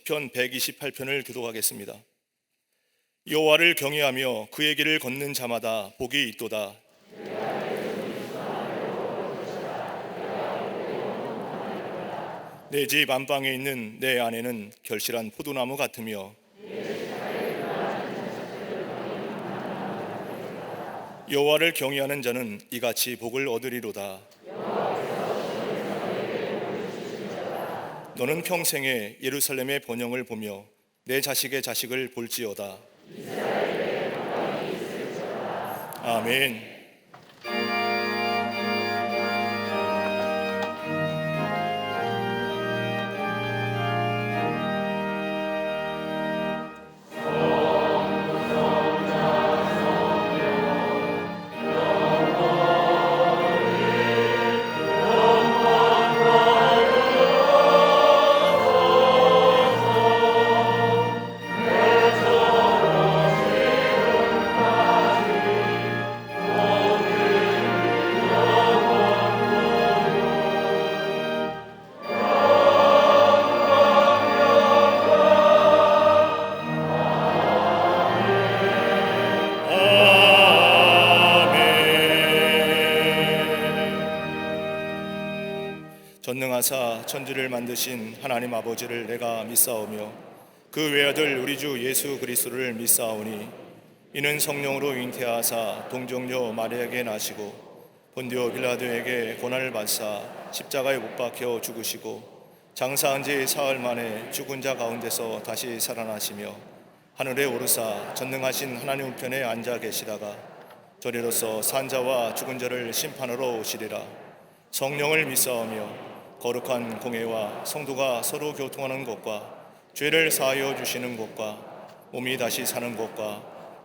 시편 128편을 교독하겠습니다. 여호와를 경외하며 그의 길을 걷는 자마다 복이 있도다. 내 집 안방에 있는 내 아내는 결실한 포도나무 같으며 여호와를 경외하는 자는 이같이 복을 얻으리로다. 너는 평생에 예루살렘의 번영을 보며 내 자식의 자식을 볼지어다. 아멘. 전능하사 천지를 만드신 하나님 아버지를 내가 믿사오며 그 외아들 우리 주 예수 그리스도를 믿사오니 이는 성령으로 잉태하사 동정녀 마리아에게 나시고 본디오 빌라도에게 고난을 받사 십자가에 못 박혀 죽으시고 장사한 지 사흘 만에 죽은 자 가운데서 다시 살아나시며 하늘에 오르사 전능하신 하나님 우편에 앉아 계시다가 저리로서 산자와 죽은 자를 심판하러 오시리라. 성령을 믿사오며 거룩한 공회와 성도가 서로 교통하는 것과 죄를 사하여 주시는 것과 몸이 다시 사는 것과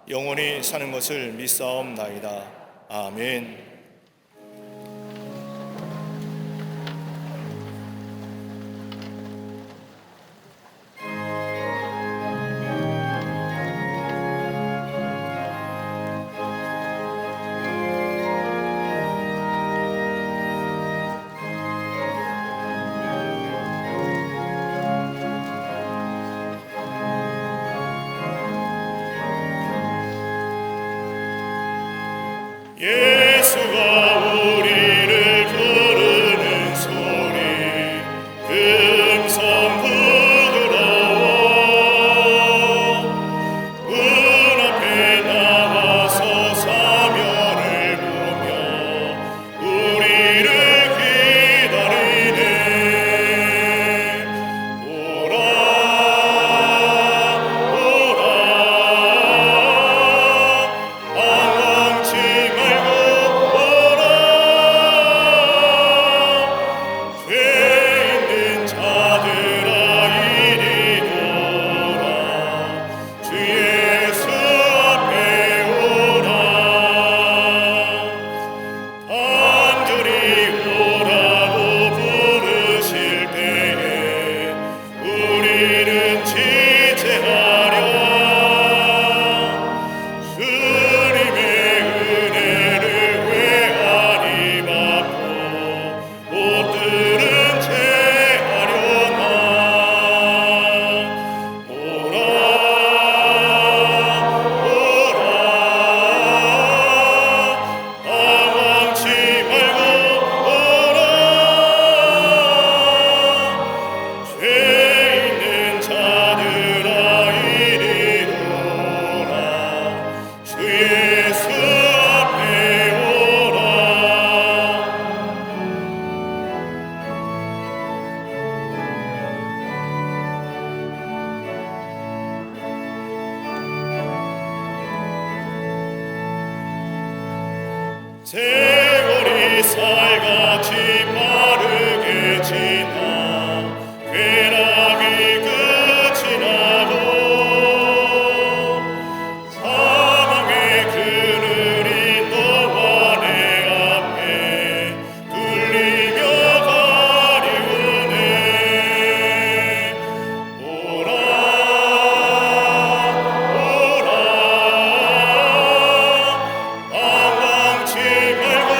영원히 사는 것을 믿사옵나이다. 아멘. 예수가 우리를 부르는 소리 음성 부드러워 문 앞에 나와서 사면을 보며 우리를 기다리네. 오라 오라 방황치 말고 죄 있는 자들아 이리오라. 주 예수 앞에 오라. 단절히 오라고 부르실 때에 우리는 지체하려 주님의 은혜를 외아리 받고 옷들은 채하려나. 오라 오라 방황치 말고 오라. 죄 있는 자들아 이리오라. 주 예수 앞에 오라. 세월이 살같이 빠르게 지나 쾌락이 끝이 나고 사망의 그늘이 너와 내 앞에 뚫리며 가리우네. 오라 오라 방황치 말고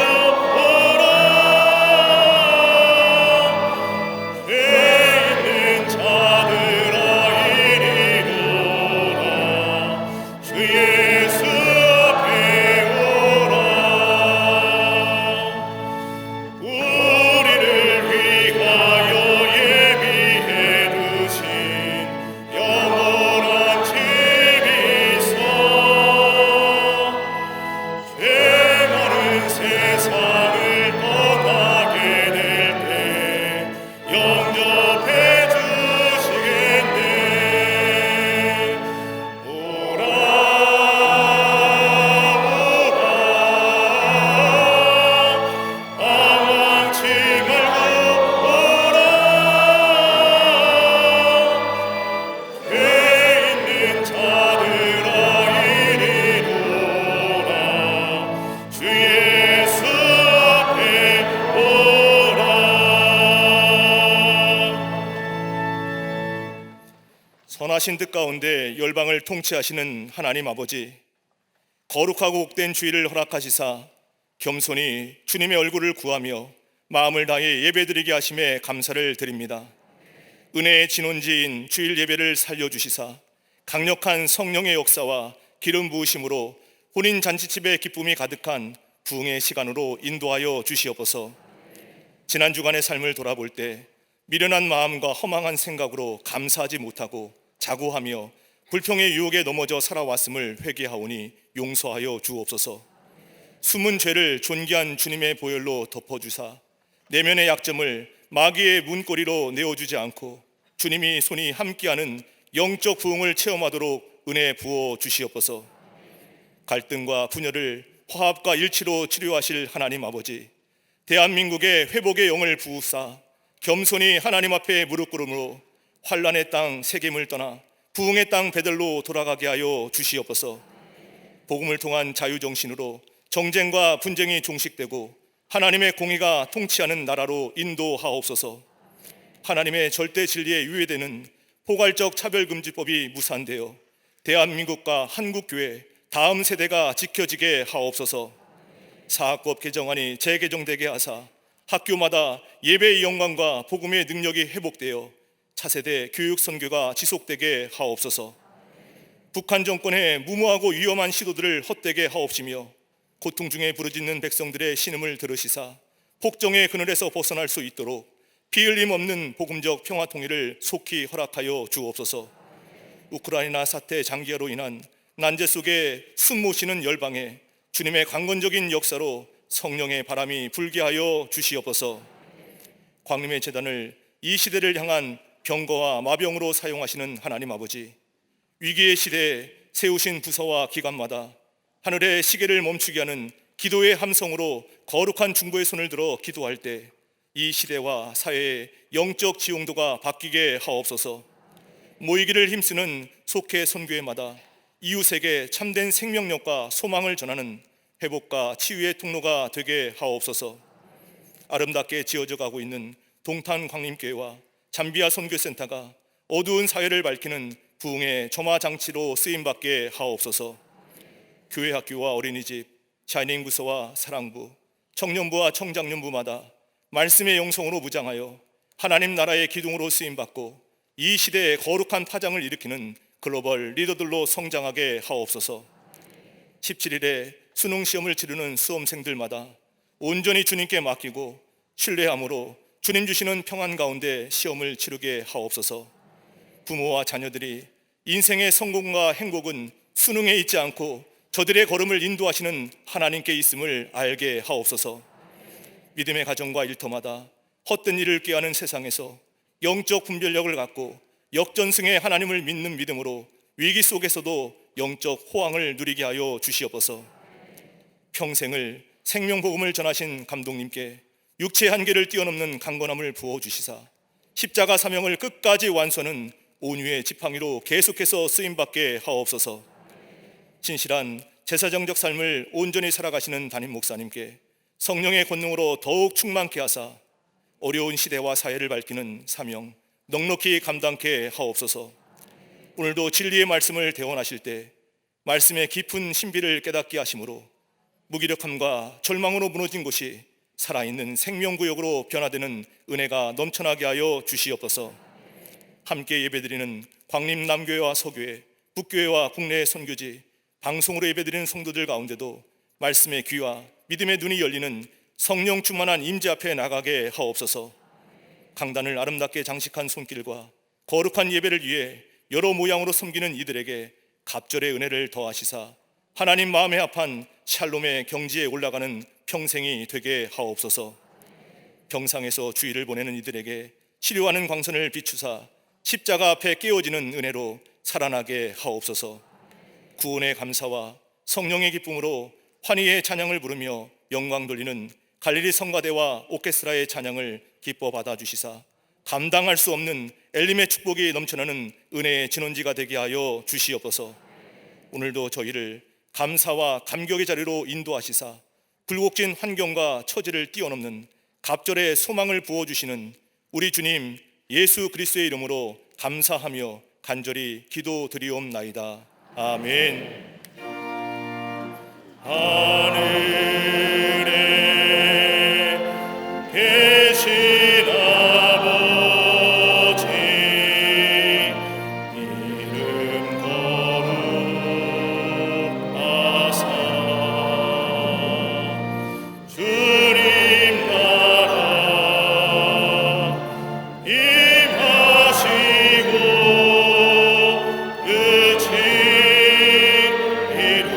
오라. 선하신 뜻 가운데 열방을 통치하시는 하나님 아버지, 거룩하고 옥된 주일을 허락하시사 겸손히 주님의 얼굴을 구하며 마음을 다해 예배드리게 하심에 감사를 드립니다. 은혜의 진원지인 주일 예배를 살려주시사 강력한 성령의 역사와 기름 부으심으로 혼인 잔치집의 기쁨이 가득한 부흥의 시간으로 인도하여 주시옵소서. 지난 주간의 삶을 돌아볼 때 미련한 마음과 허망한 생각으로 감사하지 못하고 자고하며 불평의 유혹에 넘어져 살아왔음을 회개하오니 용서하여 주옵소서. 숨은 죄를 존귀한 주님의 보혈로 덮어주사 내면의 약점을 마귀의 문고리로 내어주지 않고 주님이 손이 함께하는 영적 부흥을 체험하도록 은혜 부어 주시옵소서. 갈등과 분열을 화합과 일치로 치료하실 하나님 아버지, 대한민국의 회복의 영을 부으사 겸손히 하나님 앞에 무릎 꿇음으로 환란의 땅 세겜을 떠나 부흥의 땅 베들로 돌아가게 하여 주시옵소서. 복음을 통한 자유정신으로 정쟁과 분쟁이 종식되고 하나님의 공의가 통치하는 나라로 인도하옵소서. 하나님의 절대 진리에 유예되는 포괄적 차별금지법이 무산되어 대한민국과 한국교회 다음 세대가 지켜지게 하옵소서. 사학법 개정안이 재개정되게 하사 학교마다 예배의 영광과 복음의 능력이 회복되어 차세대 교육 선교가 지속되게 하옵소서. 북한 정권의 무모하고 위험한 시도들을 헛되게 하옵시며 고통 중에 부르짖는 백성들의 신음을 들으시사 폭정의 그늘에서 벗어날 수 있도록 피 흘림 없는 복음적 평화 통일을 속히 허락하여 주옵소서. 우크라이나 사태 장기화로 인한 난제 속에 숨 못 쉬는 열방에 주님의 강건적인 역사로 성령의 바람이 불게 하여 주시옵소서. 광림의 제단을 이 시대를 향한 병거와 마병으로 사용하시는 하나님 아버지, 위기의 시대에 세우신 부서와 기관마다 하늘의 시계를 멈추게 하는 기도의 함성으로 거룩한 중보의 손을 들어 기도할 때 이 시대와 사회의 영적 지용도가 바뀌게 하옵소서. 모이기를 힘쓰는 속회 선교회마다 이웃에게 참된 생명력과 소망을 전하는 회복과 치유의 통로가 되게 하옵소서. 아름답게 지어져 가고 있는 동탄 광림교회와 잠비아 선교센터가 어두운 사회를 밝히는 부흥의 점화장치로 쓰임받게 하옵소서. 교회 학교와 어린이집, 샤이닝 부서와 사랑부, 청년부와 청장년부마다 말씀의 영성으로 무장하여 하나님 나라의 기둥으로 쓰임받고 이 시대에 거룩한 파장을 일으키는 글로벌 리더들로 성장하게 하옵소서. 17일에 수능시험을 치르는 수험생들마다 온전히 주님께 맡기고 신뢰함으로 주님 주시는 평안 가운데 시험을 치르게 하옵소서. 부모와 자녀들이 인생의 성공과 행복은 수능에 있지 않고 저들의 걸음을 인도하시는 하나님께 있음을 알게 하옵소서. 믿음의 가정과 일터마다 헛된 일을 꾀하는 세상에서 영적 분별력을 갖고 역전승의 하나님을 믿는 믿음으로 위기 속에서도 영적 호황을 누리게 하여 주시옵소서. 평생을 생명복음을 전하신 감독님께 육체의 한계를 뛰어넘는 강건함을 부어주시사 십자가 사명을 끝까지 완수하는 온유의 지팡이로 계속해서 쓰임받게 하옵소서. 진실한 제사장적 삶을 온전히 살아가시는 담임 목사님께 성령의 권능으로 더욱 충만케 하사 어려운 시대와 사회를 밝히는 사명 넉넉히 감당케 하옵소서. 오늘도 진리의 말씀을 대원하실 때 말씀의 깊은 신비를 깨닫게 하심으로 무기력함과 절망으로 무너진 곳이 살아있는 생명구역으로 변화되는 은혜가 넘쳐나게 하여 주시옵소서. 함께 예배드리는 광림 남교회와 서교회, 북교회와 국내 선교지, 방송으로 예배드리는 성도들 가운데도 말씀의 귀와 믿음의 눈이 열리는 성령 충만한 임재 앞에 나가게 하옵소서. 강단을 아름답게 장식한 손길과 거룩한 예배를 위해 여러 모양으로 섬기는 이들에게 갑절의 은혜를 더하시사 하나님 마음에 합한 샬롬의 경지에 올라가는 평생이 되게 하옵소서. 병상에서 주일을 보내는 이들에게 치료하는 광선을 비추사 십자가 앞에 깨어지는 은혜로 살아나게 하옵소서. 구원의 감사와 성령의 기쁨으로 환희의 찬양을 부르며 영광 돌리는 갈릴리 성가대와 오케스트라의 찬양을 기뻐 받아주시사 감당할 수 없는 엘림의 축복이 넘쳐나는 은혜의 진원지가 되게 하여 주시옵소서. 오늘도 저희를 감사와 감격의 자리로 인도하시사 굴곡진 환경과 처지를 뛰어넘는 갑절의 소망을 부어주시는 우리 주님 예수 그리스도의 이름으로 감사하며 간절히 기도드리옵나이다. 아멘. 하늘에 계신 아버지, 이름 거룩하사 주님 나라 임하시고 끝이 이루어지다.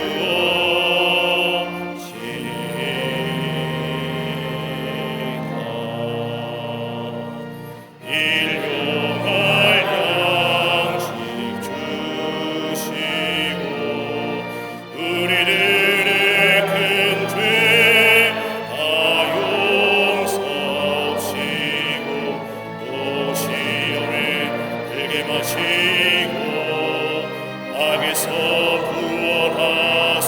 일용할 양식 주시고 우리들의 큰 죄 다 용서하시고 또 시험에 들게 마시고 악에서 구원하소서.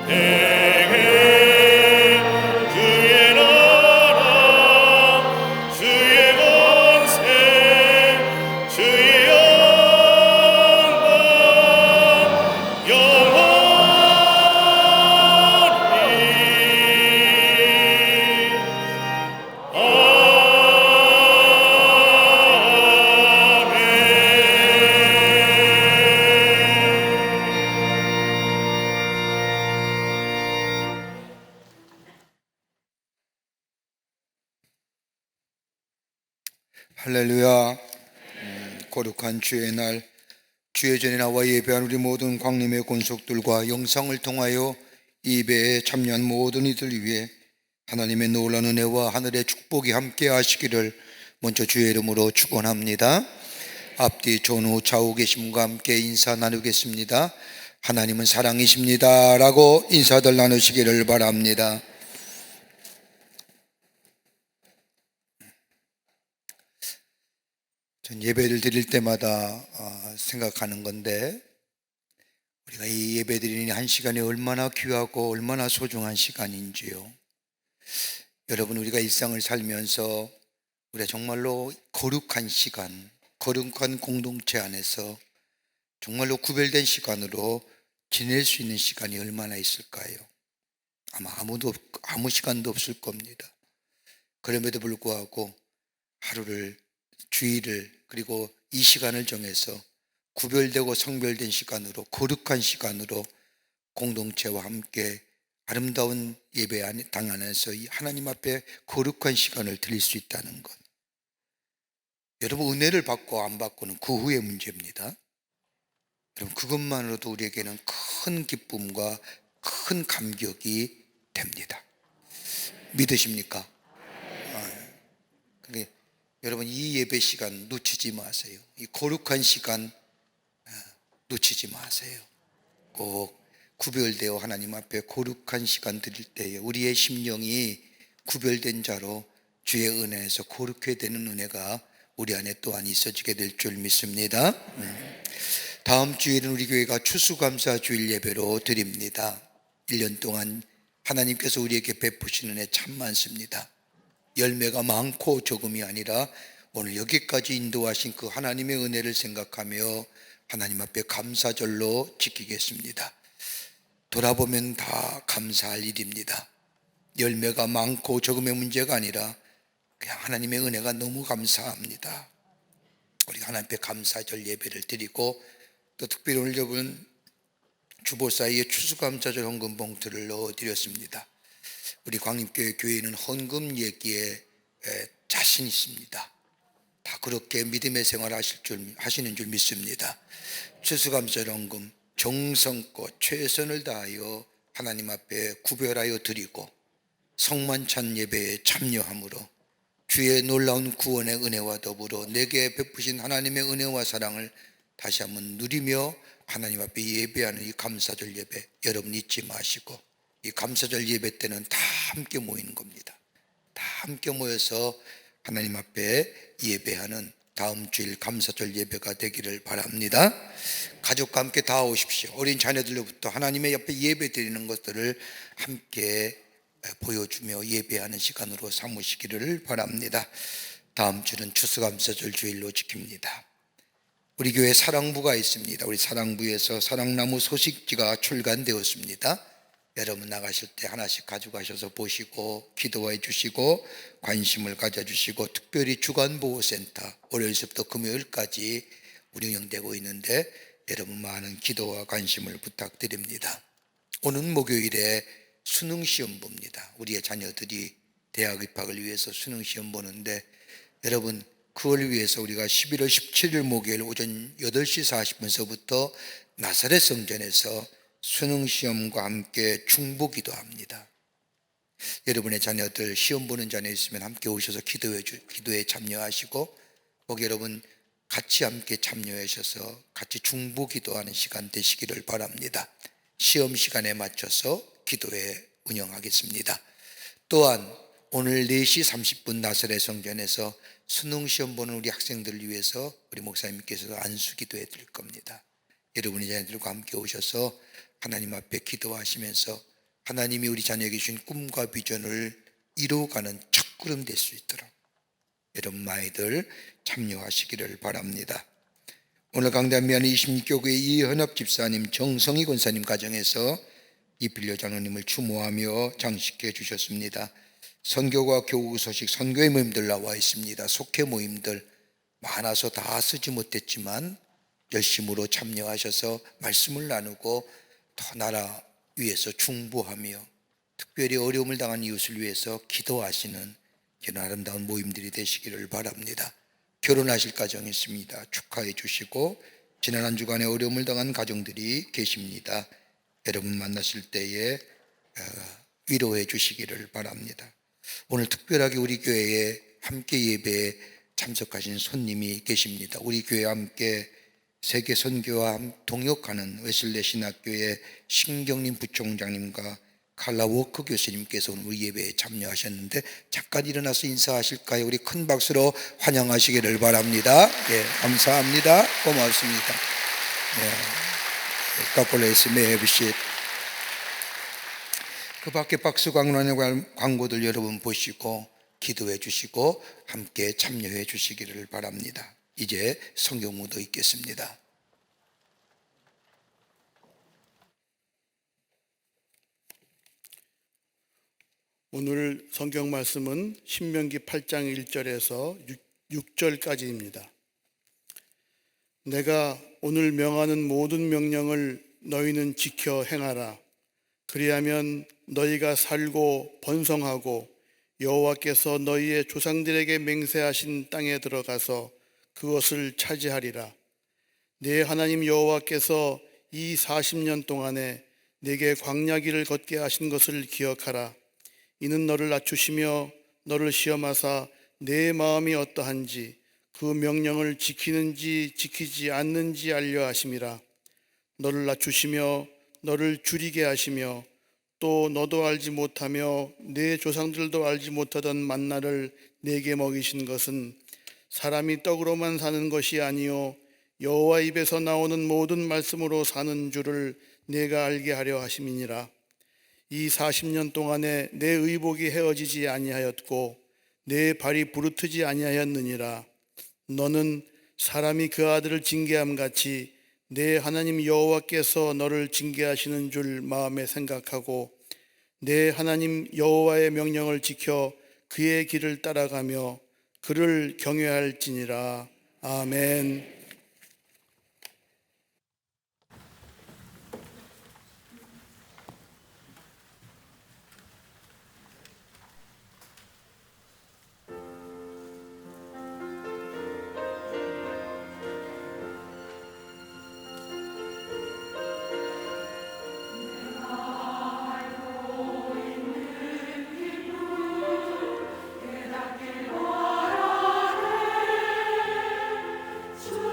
대개 주의 나라 주의 권세 주의 영광 영원히 할렐루야. 거룩한 주의 날, 주의 전에 나와 예배한 우리 모든 광림의 권속들과 영상을 통하여 이 예배에 참여한 모든 이들 위해 하나님의 놀라운 은혜와 하늘의 축복이 함께 하시기를 먼저 주의 이름으로 축원합니다. 앞뒤 전후 좌우 계심과 함께 인사 나누겠습니다. 하나님은 사랑이십니다 라고 인사들 나누시기를 바랍니다. 전 예배를 드릴 때마다 생각하는 건데, 우리가 이 예배 드리는 한 시간이 얼마나 귀하고 얼마나 소중한 시간인지요. 여러분, 우리가 일상을 살면서 우리가 정말로 거룩한 시간, 거룩한 공동체 안에서 정말로 구별된 시간으로 지낼 수 있는 시간이 얼마나 있을까요? 아마 아무 시간도 없을 겁니다. 그럼에도 불구하고 하루를, 주일을, 그리고 이 시간을 정해서 구별되고 성별된 시간으로, 거룩한 시간으로 공동체와 함께 아름다운 예배 당 안에서 이 하나님 앞에 거룩한 시간을 드릴 수 있다는 것, 여러분, 은혜를 받고 안 받고는 그 후의 문제입니다. 여러분, 그것만으로도 우리에게는 큰 기쁨과 큰 감격이 됩니다. 믿으십니까? 그게 여러분, 이 예배 시간 놓치지 마세요. 이 거룩한 시간 놓치지 마세요. 꼭 구별되어 하나님 앞에 거룩한 시간 드릴 때에 우리의 심령이 구별된 자로 주의 은혜에서 거룩해 되는 은혜가 우리 안에 또한 있어지게 될 줄 믿습니다. 다음 주일은 우리 교회가 추수감사 주일 예배로 드립니다. 1년 동안 하나님께서 우리에게 베푸신 은혜 참 많습니다. 열매가 많고 적음이 아니라 오늘 여기까지 인도하신 그 하나님의 은혜를 생각하며 하나님 앞에 감사절로 지키겠습니다. 돌아보면 다 감사할 일입니다. 열매가 많고 적음의 문제가 아니라 그냥 하나님의 은혜가 너무 감사합니다. 우리 하나님 앞에 감사절 예배를 드리고, 또 특별히 오늘 여러분 주보 사이에 추수감사절 헌금 봉투를 넣어드렸습니다. 우리 광림교회 교회는 헌금 얘기에 자신 있습니다. 다 그렇게 믿음의 생활 하시는 줄 믿습니다. 추수감사절 헌금 정성껏 최선을 다하여 하나님 앞에 구별하여 드리고 성만찬 예배에 참여함으로 주의 놀라운 구원의 은혜와 더불어 내게 베푸신 하나님의 은혜와 사랑을 다시 한번 누리며 하나님 앞에 예배하는 이 감사절 예배, 여러분 잊지 마시고, 이 감사절 예배 때는 다 함께 모이는 겁니다. 다 함께 모여서 하나님 앞에 예배하는 다음 주일 감사절 예배가 되기를 바랍니다. 가족과 함께 다 오십시오. 어린 자녀들로부터 하나님의 옆에 예배 드리는 것들을 함께 보여주며 예배하는 시간으로 삼으시기를 바랍니다. 다음 주는 추수감사절 주일로 지킵니다. 우리 교회 사랑부가 있습니다. 우리 사랑부에서 사랑나무 소식지가 출간되었습니다. 여러분 나가실 때 하나씩 가져가셔서 보시고 기도해 주시고 관심을 가져주시고, 특별히 주간보호센터 월요일부터 금요일까지 운영되고 있는데 여러분 많은 기도와 관심을 부탁드립니다. 오는 목요일에 수능시험 봅니다. 우리의 자녀들이 대학 입학을 위해서 수능시험 보는데, 여러분 그걸 위해서 우리가 11월 17일 목요일 오전 8시 40분서부터 나사렛 성전에서 수능시험과 함께 중보기도합니다. 여러분의 자녀들 시험 보는 자녀 있으면 함께 오셔서 기도에 참여하시고, 거기 여러분 같이 함께 참여하셔서 같이 중보기도하는 시간 되시기를 바랍니다. 시험 시간에 맞춰서 기도에 운영하겠습니다. 또한 오늘 4시 30분 나사렛 성전에서 수능시험 보는 우리 학생들을 위해서 우리 목사님께서 안수기도해 드릴 겁니다. 여러분의 자녀들과 함께 오셔서 하나님 앞에 기도하시면서 하나님이 우리 자녀에게 주신 꿈과 비전을 이루어가는 첫걸음 될 수 있도록 여러분 많이들 참여하시기를 바랍니다. 오늘 강단미안 26교구의 이현업 집사님, 정성희 권사님 가정에서 이필려 장로님을 추모하며 장식해 주셨습니다. 선교과 교우 소식 선교회 모임들 나와 있습니다. 속회 모임들 많아서 다 쓰지 못했지만 열심으로 참여하셔서 말씀을 나누고 더 나라 위해서 중보하며 특별히 어려움을 당한 이웃을 위해서 기도하시는 이런 아름다운 모임들이 되시기를 바랍니다. 결혼하실 가정이 있습니다. 축하해 주시고, 지난 한 주간에 어려움을 당한 가정들이 계십니다. 여러분 만나실 때에 위로해 주시기를 바랍니다. 오늘 특별하게 우리 교회에 함께 예배에 참석하신 손님이 계십니다. 우리 교회와 함께 세계 선교와 동역하는 웨슬레 신학교의 신경림 부총장님과 칼라 워크 교수님께서 오늘 우리 예배에 참여하셨는데 잠깐 일어나서 인사하실까요? 우리 큰 박수로 환영하시기를 바랍니다. 예, 감사합니다. 고맙습니다. God bless you. May have a seat. 그 밖에 박수 광란의 광고들 여러분 보시고 기도해 주시고 함께 참여해 주시기를 바랍니다. 이제 성경 무도 있겠습니다. 오늘 성경 말씀은 신명기 8장 1절에서 6절까지입니다. 내가 오늘 명하는 모든 명령을 너희는 지켜 행하라. 그리하면 너희가 살고 번성하고 여호와께서 너희의 조상들에게 맹세하신 땅에 들어가서 그것을 차지하리라. 네 하나님 여호와께서 이 40년 동안에 네게 광야길을 걷게 하신 것을 기억하라. 이는 너를 낮추시며 너를 시험하사 내 마음이 어떠한지 그 명령을 지키는지 지키지 않는지 알려 하심이라. 너를 낮추시며 너를 줄이게 하시며 또 너도 알지 못하며 내 조상들도 알지 못하던 만나를 내게 먹이신 것은 사람이 떡으로만 사는 것이 아니요 여호와 입에서 나오는 모든 말씀으로 사는 줄을 내가 알게 하려 하심이니라. 이 40년 동안에 내 의복이 헤어지지 아니하였고 내 발이 부르트지 아니하였느니라. 너는 사람이 그 아들을 징계함 같이 내 하나님 여호와께서 너를 징계하시는 줄 마음에 생각하고 내 하나님 여호와의 명령을 지켜 그의 길을 따라가며 그를 경외할지니라. 아멘. 주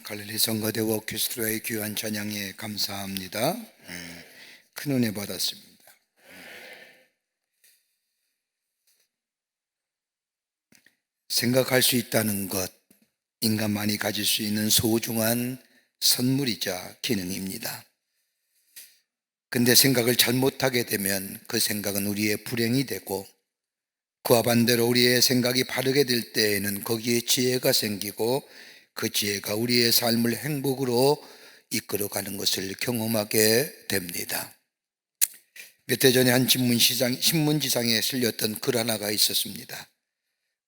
갈릴리 성가대와 오케스트라의 귀한 찬양에 감사합니다. 큰 은혜 받았습니다. 생각할 수 있다는 것, 인간만이 가질 수 있는 소중한 선물이자 기능입니다. 근데 생각을 잘못하게 되면 그 생각은 우리의 불행이 되고, 그와 반대로 우리의 생각이 바르게 될 때에는 거기에 지혜가 생기고, 그 지혜가 우리의 삶을 행복으로 이끌어가는 것을 경험하게 됩니다. 몇 해 전에 한 신문지상에 실렸던 글 하나가 있었습니다.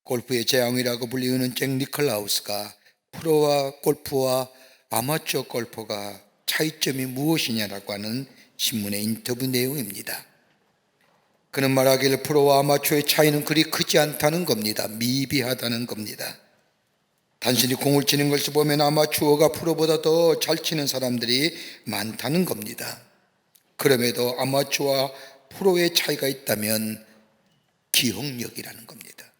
골프의 제왕이라고 불리우는 잭 니클라우스가 프로와 골프와 아마추어 골퍼가 차이점이 무엇이냐라고 하는 신문의 인터뷰 내용입니다. 그는 말하기를 프로와 아마추어의 차이는 그리 크지 않다는 겁니다. 미비하다는 겁니다. 단순히 공을 치는 것을 보면 아마추어가 프로보다 더 잘 치는 사람들이 많다는 겁니다. 그럼에도 아마추어와 프로의 차이가 있다면 기억력이라는 겁니다.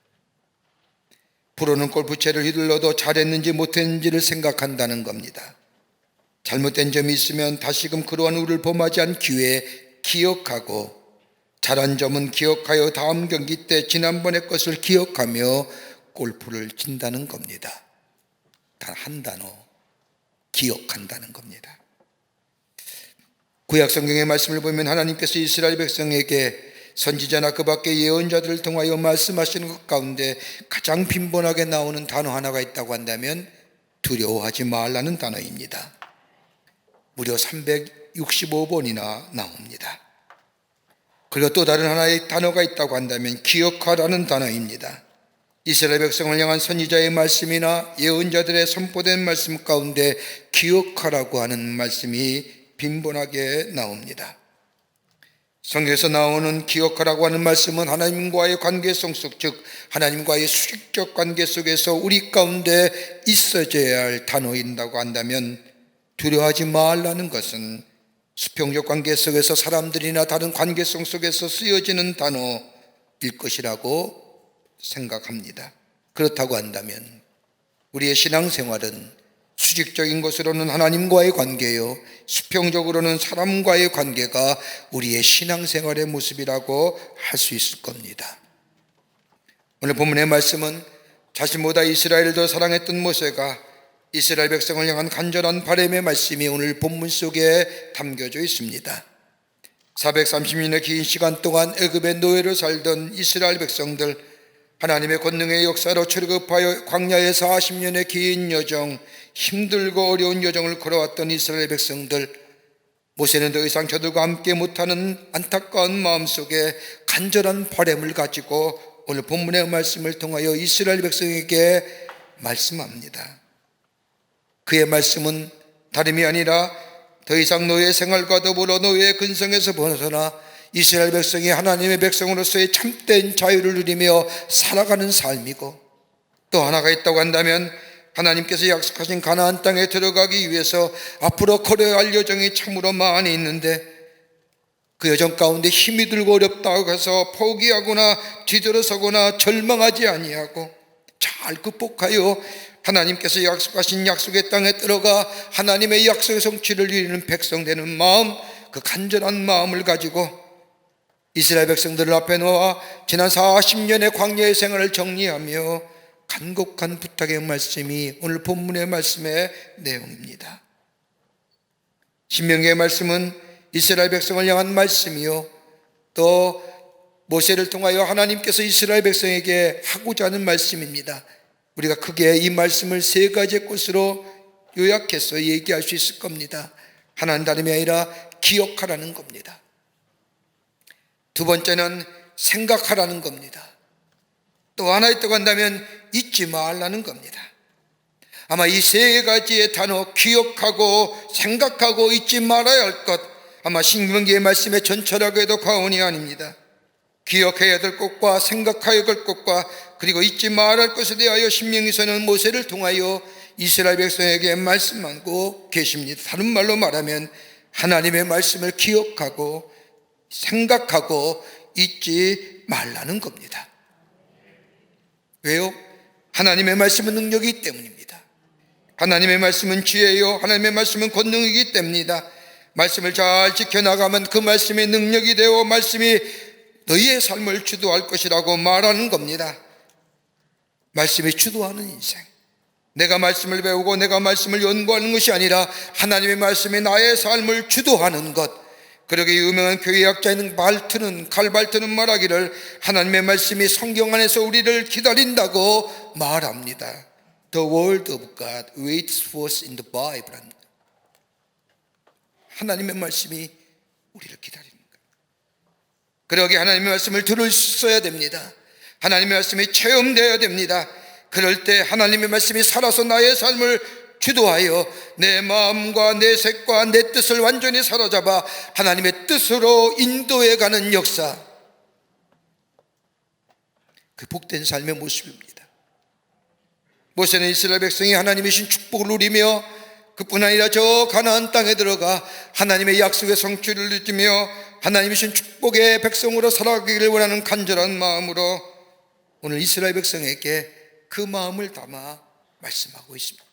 프로는 골프채를 휘둘러도 잘했는지 못했는지를 생각한다는 겁니다. 잘못된 점이 있으면 다시금 그러한 우를 범하지 않기 위해 기억하고, 잘한 점은 기억하여 다음 경기 때 지난번의 것을 기억하며 골프를 친다는 겁니다. 단 한 단어, 기억한다는 겁니다. 구약 성경의 말씀을 보면 하나님께서 이스라엘 백성에게 선지자나 그 밖의 예언자들을 통하여 말씀하시는 것 가운데 가장 빈번하게 나오는 단어 하나가 있다고 한다면 두려워하지 말라는 단어입니다. 무려 365번이나 나옵니다. 그리고 또 다른 하나의 단어가 있다고 한다면 기억하라는 단어입니다. 이스라엘 백성을 향한 선지자의 말씀이나 예언자들의 선포된 말씀 가운데 기억하라고 하는 말씀이 빈번하게 나옵니다. 성경에서 나오는 기억하라고 하는 말씀은 하나님과의 관계성 속, 즉 하나님과의 수직적 관계 속에서 우리 가운데 있어져야 할 단어인다고 한다면, 두려워하지 말라는 것은 수평적 관계 속에서 사람들이나 다른 관계성 속에서 쓰여지는 단어일 것이라고 생각합니다. 그렇다고 한다면 우리의 신앙생활은 수직적인 것으로는 하나님과의 관계요, 수평적으로는 사람과의 관계가 우리의 신앙생활의 모습이라고 할 수 있을 겁니다. 오늘 본문의 말씀은 자신보다 이스라엘을 더 사랑했던 모세가 이스라엘 백성을 향한 간절한 바람의 말씀이 오늘 본문 속에 담겨져 있습니다. 430년의 긴 시간 동안 애굽의 노예로 살던 이스라엘 백성들, 하나님의 권능의 역사로 출애굽하여 광야의 40년의 긴 여정, 힘들고 어려운 여정을 걸어왔던 이스라엘 백성들, 모세는 더 이상 저들과 함께 못하는 안타까운 마음속에 간절한 바람을 가지고 오늘 본문의 말씀을 통하여 이스라엘 백성에게 말씀합니다. 그의 말씀은 다름이 아니라 더 이상 노예 생활과 더불어 노예의 근성에서 벗어나 이스라엘 백성이 하나님의 백성으로서의 참된 자유를 누리며 살아가는 삶이고, 또 하나가 있다고 한다면 하나님께서 약속하신 가나안 땅에 들어가기 위해서 앞으로 걸어야 할 여정이 참으로 많이 있는데, 그 여정 가운데 힘이 들고 어렵다고 해서 포기하거나 뒤돌아서거나 절망하지 아니하고 잘 극복하여 하나님께서 약속하신 약속의 땅에 들어가 하나님의 약속의 성취를 누리는 백성 되는 마음, 그 간절한 마음을 가지고 이스라엘 백성들을 앞에 놓아 지난 40년의 광야의 생활을 정리하며 간곡한 부탁의 말씀이 오늘 본문의 말씀의 내용입니다. 신명기의 말씀은 이스라엘 백성을 향한 말씀이요, 또 모세를 통하여 하나님께서 이스라엘 백성에게 하고자 하는 말씀입니다. 우리가 크게 이 말씀을 세 가지 것으로 요약해서 얘기할 수 있을 겁니다. 하나는 다름이 아니라 기억하라는 겁니다. 두 번째는 생각하라는 겁니다. 또 하나 있다고 한다면 잊지 말라는 겁니다. 아마 이 세 가지의 단어, 기억하고 생각하고 잊지 말아야 할 것, 아마 신명기의 말씀에 전철하고 해도 과언이 아닙니다. 기억해야 될 것과 생각해야 될 것과 그리고 잊지 말할 것에 대하여 신명기서는 모세를 통하여 이스라엘 백성에게 말씀하고 계십니다. 다른 말로 말하면 하나님의 말씀을 기억하고 생각하고 잊지 말라는 겁니다. 왜요? 하나님의 말씀은 능력이기 때문입니다. 하나님의 말씀은 지혜요, 하나님의 말씀은 권능이기 때문이다. 말씀을 잘 지켜나가면 그 말씀이 능력이 되어 말씀이 너희의 삶을 주도할 것이라고 말하는 겁니다. 말씀이 주도하는 인생, 내가 말씀을 배우고 내가 말씀을 연구하는 것이 아니라 하나님의 말씀이 나의 삶을 주도하는 것. 그러게 유명한 교회학자인 칼발트는 말하기를 하나님의 말씀이 성경 안에서 우리를 기다린다고 말합니다. The word of God waits for us in the Bible. 하나님의 말씀이 우리를 기다리는 것. 그러게 하나님의 말씀을 들을 수 있어야 됩니다. 하나님의 말씀이 체험되어야 됩니다. 그럴 때 하나님의 말씀이 살아서 나의 삶을 주도하여 내 마음과 내 색과 내 뜻을 완전히 사로잡아 하나님의 뜻으로 인도해가는 역사, 그 복된 삶의 모습입니다. 모세는 이스라엘 백성이 하나님의 신 축복을 누리며 그뿐 아니라 저 가나안 땅에 들어가 하나님의 약속의 성취를 누리며 하나님의 신 축복의 백성으로 살아가기를 원하는 간절한 마음으로 오늘 이스라엘 백성에게 그 마음을 담아 말씀하고 있습니다.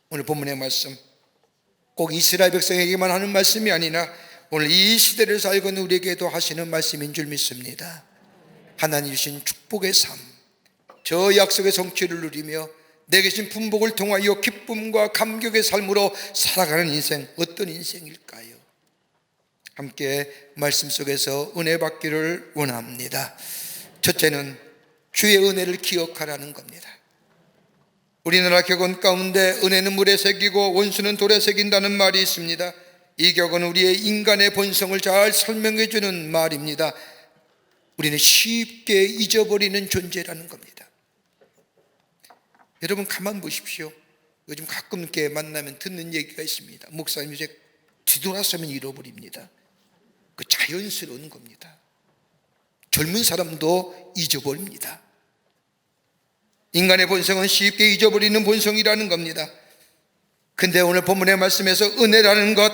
오늘 본문의 말씀, 꼭 이스라엘 백성에게만 하는 말씀이 아니라 오늘 이 시대를 살고 있는 우리에게도 하시는 말씀인 줄 믿습니다. 하나님 주신 축복의 삶, 저 약속의 성취를 누리며 내게 주신 분복을 통하여 기쁨과 감격의 삶으로 살아가는 인생, 어떤 인생일까요? 함께 말씀 속에서 은혜 받기를 원합니다. 첫째는 주의 은혜를 기억하라는 겁니다. 우리나라 격언 가운데 은혜는 물에 새기고 원수는 돌에 새긴다는 말이 있습니다. 이 격언은 우리의 인간의 본성을 잘 설명해 주는 말입니다. 우리는 쉽게 잊어버리는 존재라는 겁니다. 여러분 가만 보십시오. 요즘 가끔 이렇게 만나면 듣는 얘기가 있습니다. 목사님 이제 뒤돌아서면 잃어버립니다. 그 자연스러운 겁니다. 젊은 사람도 잊어버립니다. 인간의 본성은 쉽게 잊어버리는 본성이라는 겁니다. 근데 오늘 본문의 말씀에서 은혜라는 것,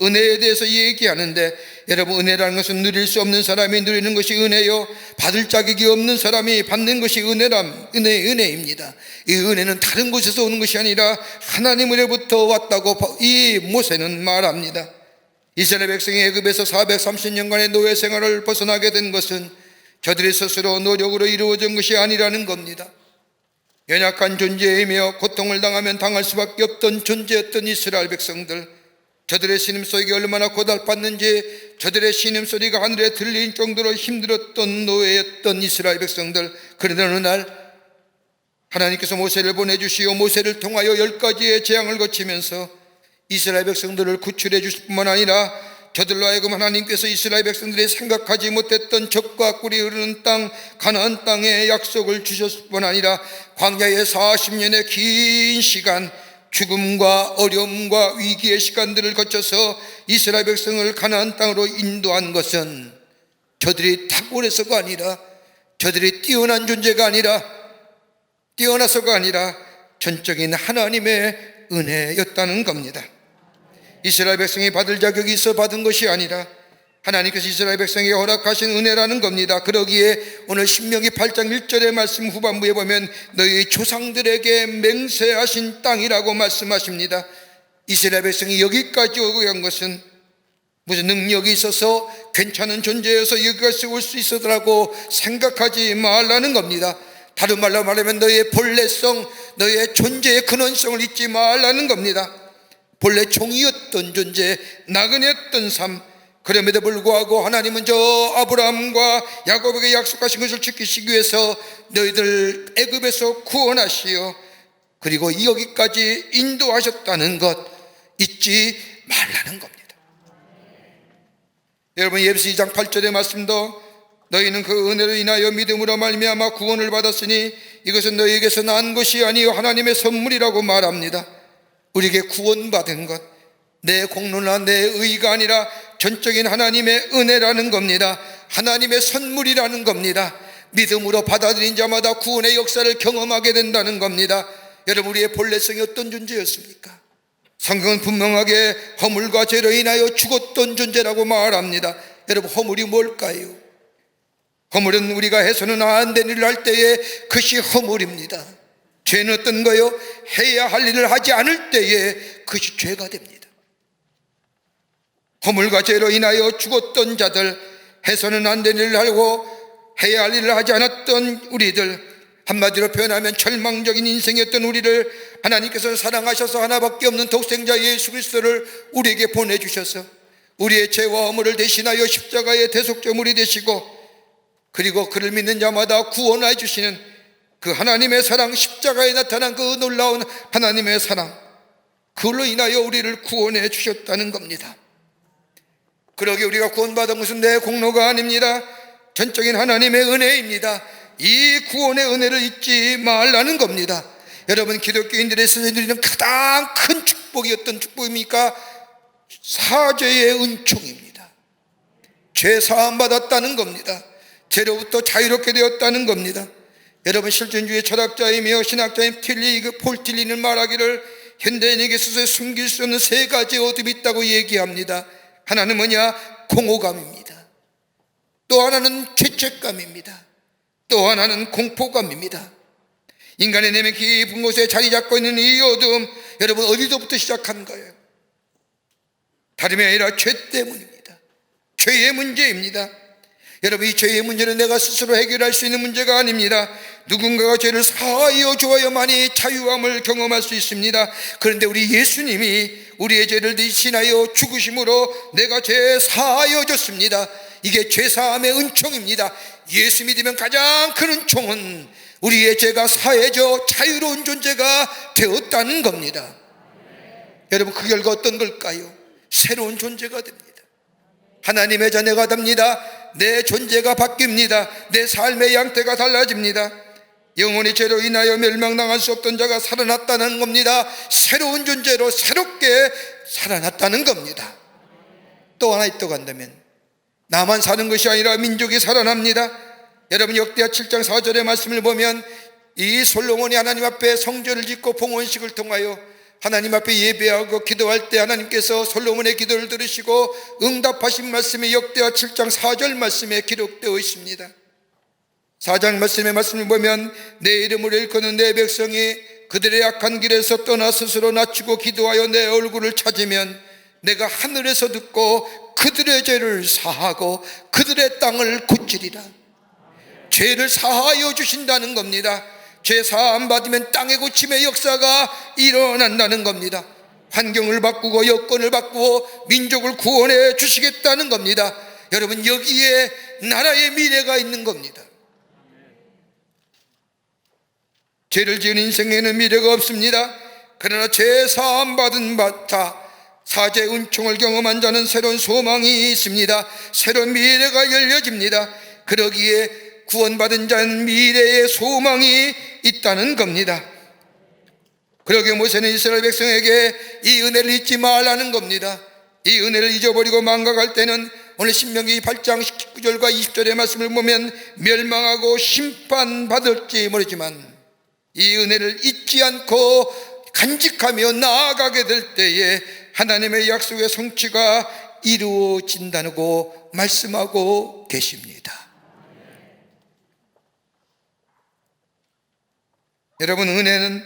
은혜에 대해서 얘기하는데, 여러분 은혜라는 것은 누릴 수 없는 사람이 누리는 것이 은혜요, 받을 자격이 없는 사람이 받는 것이 은혜입니다. 이 은혜는 다른 곳에서 오는 것이 아니라 하나님으로부터 왔다고 이 모세는 말합니다. 이스라엘 백성이 애굽에서 430년간의 노예 생활을 벗어나게 된 것은 저들의 스스로 노력으로 이루어진 것이 아니라는 겁니다. 연약한 존재이며 고통을 당하면 당할 수밖에 없던 존재였던 이스라엘 백성들, 저들의 신음소리가 얼마나 고달팠는지 저들의 신음소리가 하늘에 들릴 정도로 힘들었던 노예였던 이스라엘 백성들. 그런데 어느 날 하나님께서 모세를 보내주시어 모세를 통하여 10가지의 재앙을 거치면서 이스라엘 백성들을 구출해 주실 뿐만 아니라 저들로 하여금 하나님께서 이스라엘 백성들이 생각하지 못했던 젖과 꿀이 흐르는 땅, 가나안 땅의 약속을 주셨을 뿐 아니라 광야의 40년의 긴 시간, 죽음과 어려움과 위기의 시간들을 거쳐서 이스라엘 백성을 가나안 땅으로 인도한 것은 저들이 탁월해서가 아니라, 저들이 뛰어난 존재가 아니라, 뛰어나서가 아니라 전적인 하나님의 은혜였다는 겁니다. 이스라엘 백성이 받을 자격이 있어 받은 것이 아니라 하나님께서 이스라엘 백성에게 허락하신 은혜라는 겁니다. 그러기에 오늘 신명기 8장 1절의 말씀 후반부에 보면 너희 조상들에게 맹세하신 땅이라고 말씀하십니다. 이스라엘 백성이 여기까지 오게 한 것은 무슨 능력이 있어서 괜찮은 존재여서 여기까지 올 수 있었다고 생각하지 말라는 겁니다. 다른 말로 말하면 너희의 본래성, 너희의 존재의 근원성을 잊지 말라는 겁니다. 본래 종이었던 존재, 나그네였던 삶, 그럼에도 불구하고 하나님은 저 아브라함과 야곱에게 약속하신 것을 지키시기 위해서 너희들 애굽에서 구원하시어 그리고 여기까지 인도하셨다는 것 잊지 말라는 겁니다. 여러분 예배서 2장 8절의 말씀도 너희는 그 은혜로 인하여 믿음으로 말미암아 구원을 받았으니 이것은 너희에게서 난 것이 아니요 하나님의 선물이라고 말합니다. 우리에게 구원받은 것, 내 공로나 내 의가 아니라 전적인 하나님의 은혜라는 겁니다. 하나님의 선물이라는 겁니다. 믿음으로 받아들인 자마다 구원의 역사를 경험하게 된다는 겁니다. 여러분 우리의 본래성이 어떤 존재였습니까? 성경은 분명하게 허물과 죄로 인하여 죽었던 존재라고 말합니다. 여러분 허물이 뭘까요? 허물은 우리가 해서는 안 된 일을 할 때에 그것이 허물입니다. 죄는 어떤 거요? 해야 할 일을 하지 않을 때에 그것이 죄가 됩니다. 허물과 죄로 인하여 죽었던 자들, 해서는 안 될 일을 하고 해야 할 일을 하지 않았던 우리들, 한마디로 표현하면 절망적인 인생이었던 우리를 하나님께서 사랑하셔서 하나밖에 없는 독생자 예수 그리스도를 우리에게 보내주셔서 우리의 죄와 허물을 대신하여 십자가의 대속제물이 되시고, 그리고 그를 믿는 자마다 구원해 주시는 그 하나님의 사랑, 십자가에 나타난 그 놀라운 하나님의 사랑, 그걸로 인하여 우리를 구원해 주셨다는 겁니다. 그러기에 우리가 구원받은 것은 내 공로가 아닙니다. 전적인 하나님의 은혜입니다. 이 구원의 은혜를 잊지 말라는 겁니다. 여러분, 기독교인들의 누리는 가장 큰 축복이 어떤 축복입니까? 사죄의 은총입니다. 죄 사함 받았다는 겁니다. 죄로부터 자유롭게 되었다는 겁니다. 여러분, 실존주의 철학자이며 신학자인 폴 틸리는 말하기를 현대인에게 스스로 숨길 수 없는 세 가지 어둠이 있다고 얘기합니다. 하나는 뭐냐? 공허감입니다. 또 하나는 죄책감입니다. 또 하나는 공포감입니다. 인간의 내면 깊은 곳에 자리 잡고 있는 이 어둠, 여러분, 어디서부터 시작한 거예요? 다름이 아니라 죄 때문입니다. 죄의 문제입니다. 여러분, 이 죄의 문제는 내가 스스로 해결할 수 있는 문제가 아닙니다. 누군가가 죄를 사하여 주어야만이 자유함을 경험할 수 있습니다. 그런데 우리 예수님이 우리의 죄를 대신하여 죽으심으로 내가 죄 사하여 줬습니다. 이게 죄 사함의 은총입니다. 예수 믿으면 가장 큰 은총은 우리의 죄가 사해져 자유로운 존재가 되었다는 겁니다. 여러분, 그 결과 어떤 걸까요? 새로운 존재가 됩니다. 하나님의 자녀가 됩니다. 내 존재가 바뀝니다. 내 삶의 양태가 달라집니다. 영원히 죄로 인하여 멸망당할 수 없던 자가 살아났다는 겁니다. 새로운 존재로 새롭게 살아났다는 겁니다. 또 하나 또 간다면, 나만 사는 것이 아니라 민족이 살아납니다. 여러분, 역대하 7장 4절의 말씀을 보면 이 솔로몬이 하나님 앞에 성전을 짓고 봉헌식을 통하여 하나님 앞에 예배하고 기도할 때 하나님께서 솔로몬의 기도를 들으시고 응답하신 말씀이 역대하 7장 4절 말씀에 기록되어 있습니다. 4장 말씀의 말씀을 보면 내 이름을 일컫는 내 백성이 그들의 악한 길에서 떠나 스스로 낮추고 기도하여 내 얼굴을 찾으면 내가 하늘에서 듣고 그들의 죄를 사하고 그들의 땅을 고치리라. 죄를 사하여 주신다는 겁니다. 죄 사함 받으면 땅의 고침의 역사가 일어난다는 겁니다. 환경을 바꾸고 여건을 바꾸고 민족을 구원해 주시겠다는 겁니다. 여러분, 여기에 나라의 미래가 있는 겁니다. 죄를 지은 인생에는 미래가 없습니다. 그러나 죄 사함 받은 자, 사죄 은총을 경험한 자는 새로운 소망이 있습니다. 새로운 미래가 열려집니다. 그러기에 구원받은 자는 미래의 소망이 있다는 겁니다. 그러기에 모세는 이스라엘 백성에게 이 은혜를 잊지 말라는 겁니다. 이 은혜를 잊어버리고 망각할 때는 오늘 신명기 8장 19절과 20절의 말씀을 보면 멸망하고 심판받을지 모르지만 이 은혜를 잊지 않고 간직하며 나아가게 될 때에 하나님의 약속의 성취가 이루어진다고 말씀하고 계십니다. 여러분, 은혜는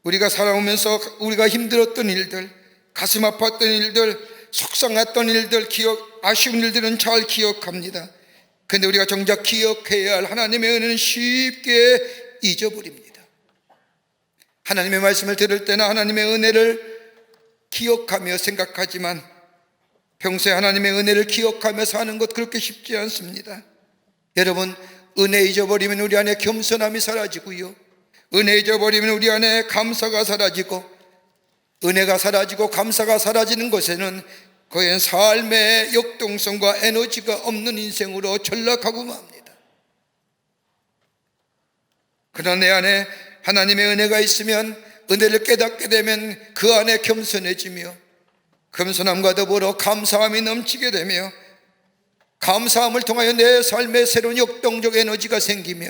우리가 살아오면서 우리가 힘들었던 일들, 가슴 아팠던 일들, 속상했던 일들, 아쉬운 일들은 잘 기억합니다. 그런데 우리가 정작 기억해야 할 하나님의 은혜는 쉽게 잊어버립니다. 하나님의 말씀을 들을 때나 하나님의 은혜를 기억하며 생각하지만 평소에 하나님의 은혜를 기억하며 사는 것 그렇게 쉽지 않습니다. 여러분, 은혜 잊어버리면 우리 안에 겸손함이 사라지고요, 은혜 잊어버리면 우리 안에 감사가 사라지고, 은혜가 사라지고 감사가 사라지는 것에는 그의 삶의 역동성과 에너지가 없는 인생으로 전락하고 맙니다. 그러나 내 안에 하나님의 은혜가 있으면, 은혜를 깨닫게 되면 그 안에 겸손해지며 겸손함과 더불어 감사함이 넘치게 되며 감사함을 통하여 내 삶에 새로운 역동적 에너지가 생기며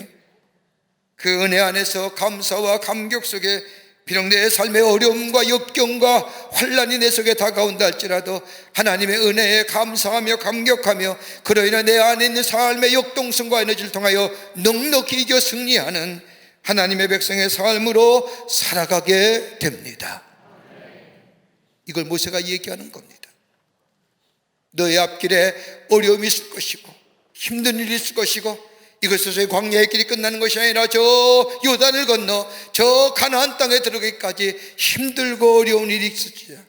그 은혜 안에서 감사와 감격 속에 비록 내 삶의 어려움과 역경과 환난이 내 속에 다가온다 할지라도 하나님의 은혜에 감사하며 감격하며 그로 인해 내 안에 있는 삶의 역동성과 에너지를 통하여 넉넉히 이겨 승리하는 하나님의 백성의 삶으로 살아가게 됩니다. 이걸 모세가 얘기하는 겁니다. 너의 앞길에 어려움이 있을 것이고 힘든 일이 있을 것이고, 이것에서의 광야의 길이 끝나는 것이 아니라 저 요단을 건너 저 가나안 땅에 들어가기까지 힘들고 어려운 일이 있을지라.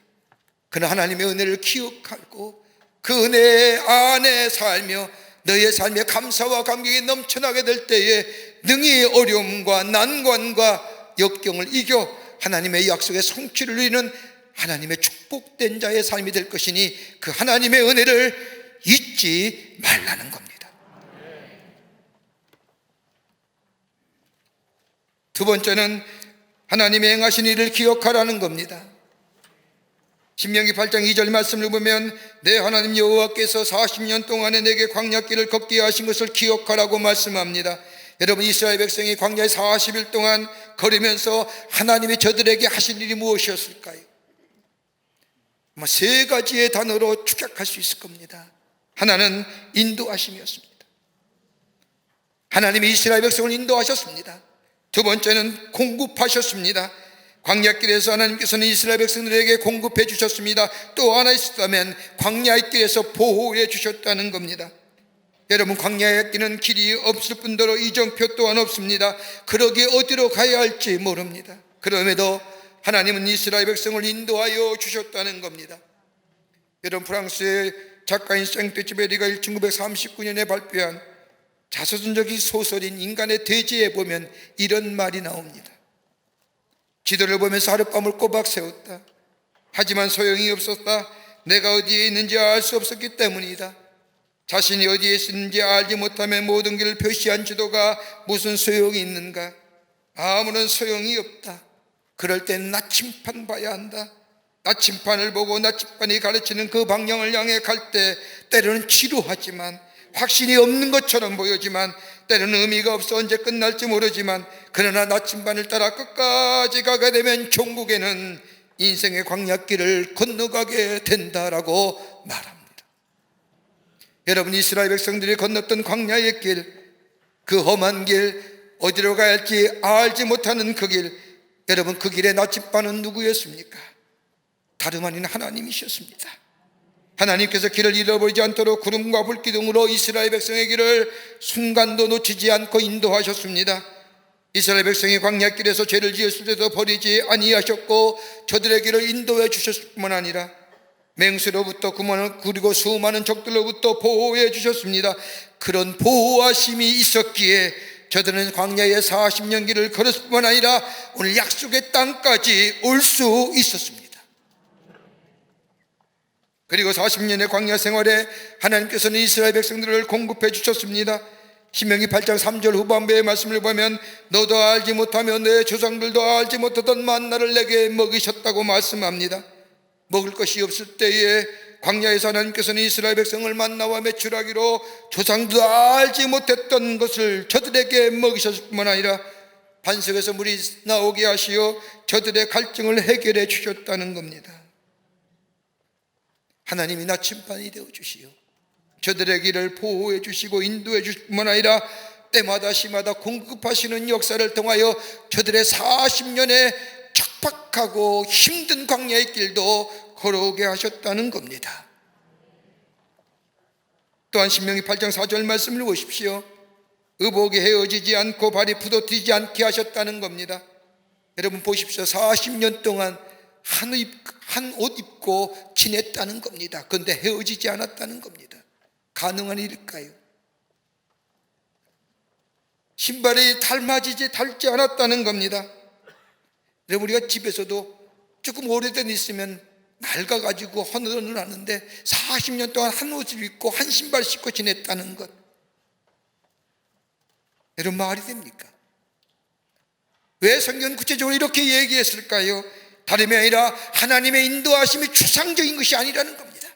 그러나 하나님의 은혜를 기억하고 그 은혜 안에 살며 너의 삶에 감사와 감격이 넘쳐나게 될 때에 능히 어려움과 난관과 역경을 이겨 하나님의 약속의 성취를 누리는 하나님의 축복된 자의 삶이 될 것이니, 그 하나님의 은혜를 잊지 말라는 겁니다. 두 번째는 하나님의 행하신 일을 기억하라는 겁니다. 신명기 8장 2절 말씀을 보면 내 하나님 여호와께서 40년 동안에 내게 광야길을 걷게 하신 것을 기억하라고 말씀합니다. 여러분, 이스라엘 백성이 광야에 40일 동안 걸으면서 하나님이 저들에게 하신 일이 무엇이었을까요? 아마 세 가지의 단어로 축약할 수 있을 겁니다. 하나는 인도하심이었습니다. 하나님이 이스라엘 백성을 인도하셨습니다. 두 번째는 공급하셨습니다. 광야길에서 하나님께서는 이스라엘 백성들에게 공급해 주셨습니다. 또 하나 있었다면 광야의 길에서 보호해 주셨다는 겁니다. 여러분, 광야의 길은 길이 없을 뿐더러 이정표 또한 없습니다. 그러기에 어디로 가야 할지 모릅니다. 그럼에도 하나님은 이스라엘 백성을 인도하여 주셨다는 겁니다. 여러분, 프랑스의 작가인 생떼쥐베리가 1939년에 발표한 자서전적인 소설인 인간의 대지에 보면 이런 말이 나옵니다. 지도를 보면서 하룻밤을 꼬박 세웠다. 하지만 소용이 없었다. 내가 어디에 있는지 알 수 없었기 때문이다. 자신이 어디에 있는지 알지 못하면 모든 길을 표시한 지도가 무슨 소용이 있는가? 아무런 소용이 없다. 그럴 땐 나침판 봐야 한다. 나침판을 보고 나침판이 가르치는 그 방향을 향해 갈 때 때로는 지루하지만, 확신이 없는 것처럼 보이지만, 때로는 의미가 없어 언제 끝날지 모르지만, 그러나 나침반을 따라 끝까지 가게 되면 종국에는 인생의 광야길을 건너가게 된다라고 말합니다. 여러분, 이스라엘 백성들이 건넜던 광야의 길, 그 험한 길, 어디로 가야 할지 알지 못하는 그 길, 여러분, 그 길의 나침반은 누구였습니까? 다름 아닌 하나님이셨습니다. 하나님께서 길을 잃어버리지 않도록 구름과 불기둥으로 이스라엘 백성의 길을 순간도 놓치지 않고 인도하셨습니다. 이스라엘 백성이 광야길에서 죄를 지었을 때도 버리지 아니하셨고 저들의 길을 인도해 주셨을 뿐만 아니라 맹수로부터 그리고 수많은 적들로부터 보호해 주셨습니다. 그런 보호하심이 있었기에 저들은 광야의 40년 길을 걸었을 뿐만 아니라 오늘 약속의 땅까지 올 수 있었습니다. 그리고 40년의 광야 생활에 하나님께서는 이스라엘 백성들을 공급해 주셨습니다. 신명기 8장 3절 후반부의 말씀을 보면 너도 알지 못하며 내 조상들도 알지 못하던 만나를 내게 먹이셨다고 말씀합니다. 먹을 것이 없을 때에 광야에서 하나님께서는 이스라엘 백성을 만나와 메추라기로 조상들도 알지 못했던 것을 저들에게 먹이셨을 뿐만 아니라 반석에서 물이 나오게 하시어 저들의 갈증을 해결해 주셨다는 겁니다. 하나님이 나침반이 되어주시오 저들의 길을 보호해 주시고 인도해 주실 뿐만 아니라 때마다 시마다 공급하시는 역사를 통하여 저들의 40년의 척박하고 힘든 광야의 길도 걸어오게 하셨다는 겁니다. 또한 신명기 8장 4절 말씀을 보십시오. 의복이 헤어지지 않고 발이 부도뜨리지 않게 하셨다는 겁니다. 여러분 보십시오. 40년 동안 한 옷 입고 지냈다는 겁니다. 그런데 헤어지지 않았다는 겁니다. 가능한 일일까요? 신발이 닳지 않았다는 겁니다. 여러분 우리가 집에서도 조금 오래된 있으면 낡아가지고 헌옷을 하는데 40년 동안 한 옷을 입고 한 신발 신고 지냈다는 것, 여러분 말이 됩니까? 왜 성경은 구체적으로 이렇게 얘기했을까요? 다름이 아니라 하나님의 인도하심이 추상적인 것이 아니라는 겁니다.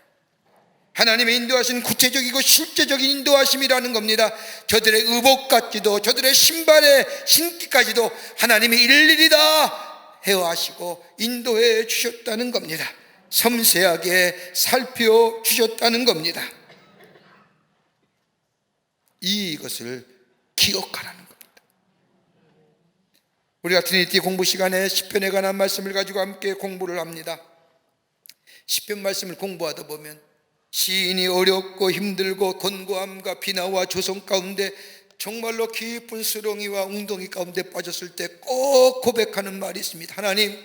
하나님의 인도하심은 구체적이고 실제적인 인도하심이라는 겁니다. 저들의 의복까지도 저들의 신발의 신기까지도 하나님이 일일이 다 헤어하시고 인도해 주셨다는 겁니다. 섬세하게 살펴주셨다는 겁니다. 이것을 기억하라는 겁니다. 우리가 트리니티 공부 시간에 시편에 관한 말씀을 가지고 함께 공부를 합니다. 시편 말씀을 공부하다 보면 시인이 어렵고 힘들고 곤고함과 비나와 조성 가운데 정말로 깊은 수렁이와 웅덩이 가운데 빠졌을 때 꼭 고백하는 말이 있습니다. 하나님,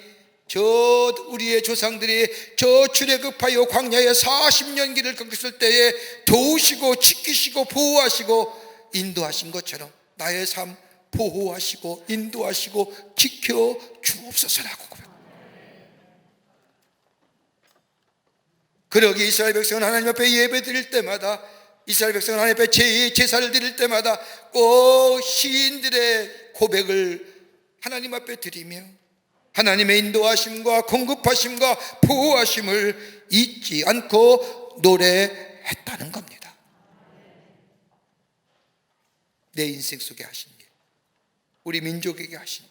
저 우리의 조상들이 저 출애굽하여 광야에 40년 길을 걷었을 때에 도우시고 지키시고 보호하시고 인도하신 것처럼 나의 삶 보호하시고 인도하시고 지켜 주옵소서라고 고백합니다. 그러기에 이스라엘 백성은 하나님 앞에 예배 드릴 때마다, 이스라엘 백성은 하나님 앞에 제사를 드릴 때마다 꼭 시인들의 고백을 하나님 앞에 드리며 하나님의 인도하심과 공급하심과 보호하심을 잊지 않고 노래했다는 겁니다. 내 인생 속에 하신 일, 우리 민족에게 하신 일.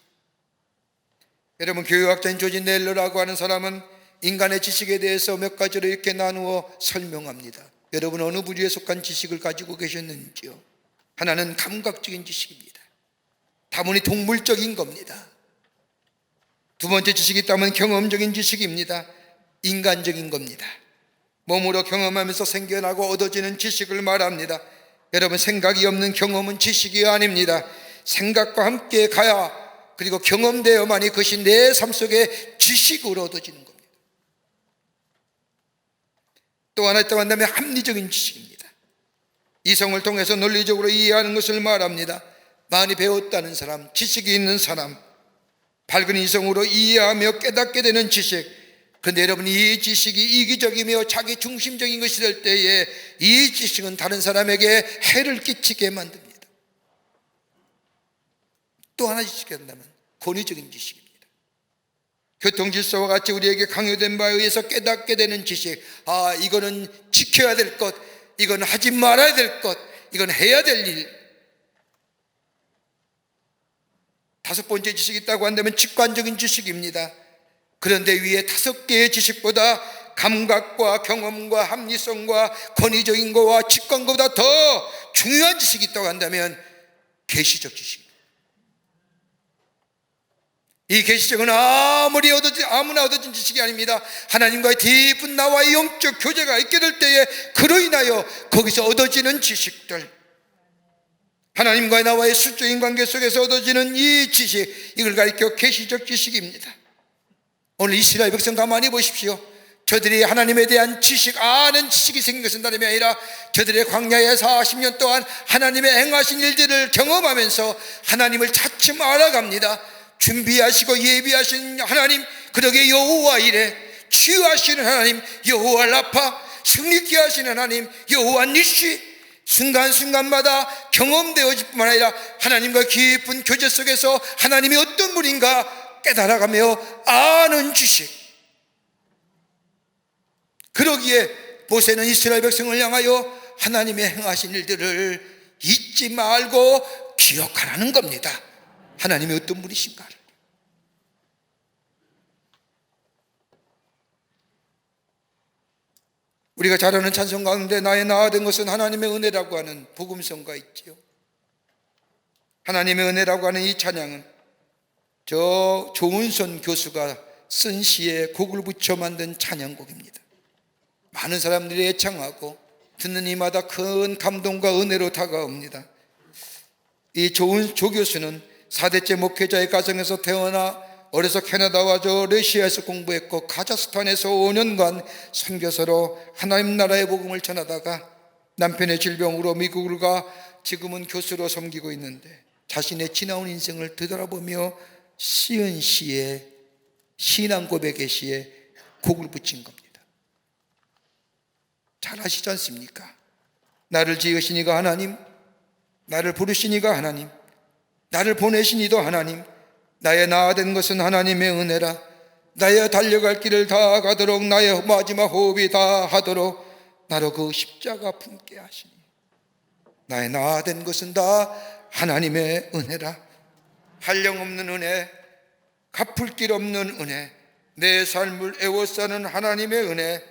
여러분, 교육학자인 조지 넬러라고 하는 사람은 인간의 지식에 대해서 몇 가지로 이렇게 나누어 설명합니다. 여러분, 어느 부류에 속한 지식을 가지고 계셨는지요? 하나는 감각적인 지식입니다. 다분히 동물적인 겁니다. 두 번째 지식이 있다면 경험적인 지식입니다. 인간적인 겁니다. 몸으로 경험하면서 생겨나고 얻어지는 지식을 말합니다. 여러분, 생각이 없는 경험은 지식이 아닙니다. 생각과 함께 가야, 그리고 경험되어만이 그것이 내 삶 속에 지식으로 얻어지는 겁니다. 또 하나 있다고 한다면 합리적인 지식입니다. 이성을 통해서 논리적으로 이해하는 것을 말합니다. 많이 배웠다는 사람, 지식이 있는 사람, 밝은 이성으로 이해하며 깨닫게 되는 지식. 그런데 여러분, 이 지식이 이기적이며 자기 중심적인 것이 될 때에 이 지식은 다른 사람에게 해를 끼치게 만듭니다. 또 하나 지식이 한다면 권위적인 지식입니다. 교통질서와 같이 우리에게 강요된 바에 의해서 깨닫게 되는 지식. 아, 이거는 지켜야 될 것, 이건 하지 말아야 될 것, 이건 해야 될 일. 다섯 번째 지식이 있다고 한다면 직관적인 지식입니다. 그런데 위에 다섯 개의 지식보다 감각과 경험과 합리성과 권위적인 것과 직관보다 더 중요한 지식이 있다고 한다면 계시적 지식입니다. 이 계시적은 아무나 얻어진 지식이 아닙니다. 하나님과의 깊은 나와의 영적 교제가 있게 될 때에 그로 인하여 거기서 얻어지는 지식들, 하나님과의 나와의 수적인 관계 속에서 얻어지는 이 지식, 이걸 가리켜 계시적 지식입니다. 오늘 이스라엘 백성 가만히 보십시오. 저들이 하나님에 대한 지식, 아는 지식이 생긴 것은 다름이 아니라 저들의 광야에 40년 동안 하나님의 행하신 일들을 경험하면서 하나님을 차츰 알아갑니다. 준비하시고 예비하신 하나님, 그러게 여호와 이레, 치유하시는 하나님 여호와 라파, 승리케 하시는 하나님 여호와 니시, 순간순간마다 경험되어질 뿐만 아니라 하나님과 깊은 교제 속에서 하나님이 어떤 분인가 깨달아가며 아는 지식. 그러기에 모세는 이스라엘 백성을 향하여 하나님의 행하신 일들을 잊지 말고 기억하라는 겁니다. 하나님이 어떤 분이신가를. 우리가 잘 아는 찬송 가운데 나의 나아된 것은 하나님의 은혜라고 하는 복음성가 있지요. 하나님의 은혜라고 하는 이 찬양은 저 조은선 교수가 쓴 시에 곡을 붙여 만든 찬양곡입니다. 많은 사람들이 애창하고 듣는 이마다 큰 감동과 은혜로 다가옵니다. 이 조 교수는 4대째 목회자의 가정에서 태어나 어려서 캐나다와 러시아에서 공부했고 카자흐스탄에서 5년간 선교사로 하나님 나라의 복음을 전하다가 남편의 질병으로 미국을 가 지금은 교수로 섬기고 있는데 자신의 지나온 인생을 되돌아보며 시은 시에, 신앙 고백의 시에 곡을 붙인 겁니다. 잘 아시지 않습니까? 나를 지으신 이가 하나님, 나를 부르신 이가 하나님, 나를 보내신 이도 하나님, 나의 나아된 것은 하나님의 은혜라. 나의 달려갈 길을 다 가도록, 나의 마지막 호흡이 다 하도록 나로 그 십자가 품게 하시니 나의 나아된 것은 다 하나님의 은혜라. 한량없는 은혜, 갚을 길 없는 은혜, 내 삶을 애워싸는 하나님의 은혜,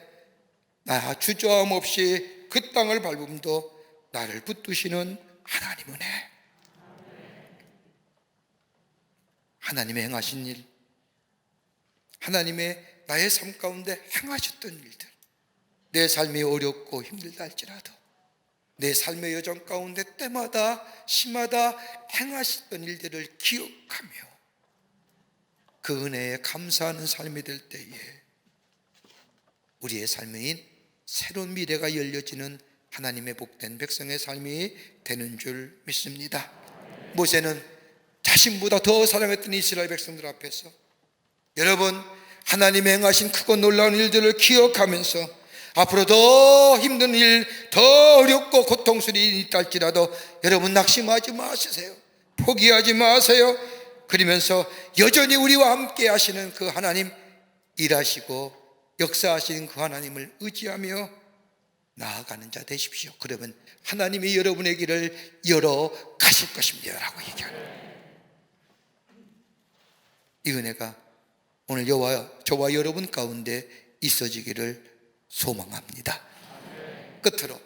나 주저함 없이 그 땅을 밟음도 나를 붙드시는 하나님 은혜. 하나님의 행하신 일, 하나님의 나의 삶 가운데 행하셨던 일들, 내 삶이 어렵고 힘들다 할지라도 내 삶의 여정 가운데 때마다 시마다 행하셨던 일들을 기억하며 그 은혜에 감사하는 삶이 될 때에 우리의 삶인 새로운 미래가 열려지는 하나님의 복된 백성의 삶이 되는 줄 믿습니다. 모세는 자신보다 더 사랑했던 이스라엘 백성들 앞에서 여러분, 하나님의 행하신 크고 놀라운 일들을 기억하면서 앞으로 더 힘든 일, 더 어렵고 고통스러운 일이 있다 할지라도 여러분 낙심하지 마시세요. 포기하지 마세요. 그러면서 여전히 우리와 함께 하시는 그 하나님, 일하시고 역사하시는 그 하나님을 의지하며 나아가는 자 되십시오. 그러면 하나님이 여러분의 길을 열어 가실 것입니다 라고 얘기하는 이 은혜가 오늘 저와 여러분 가운데 있어지기를 소망합니다. 끝으로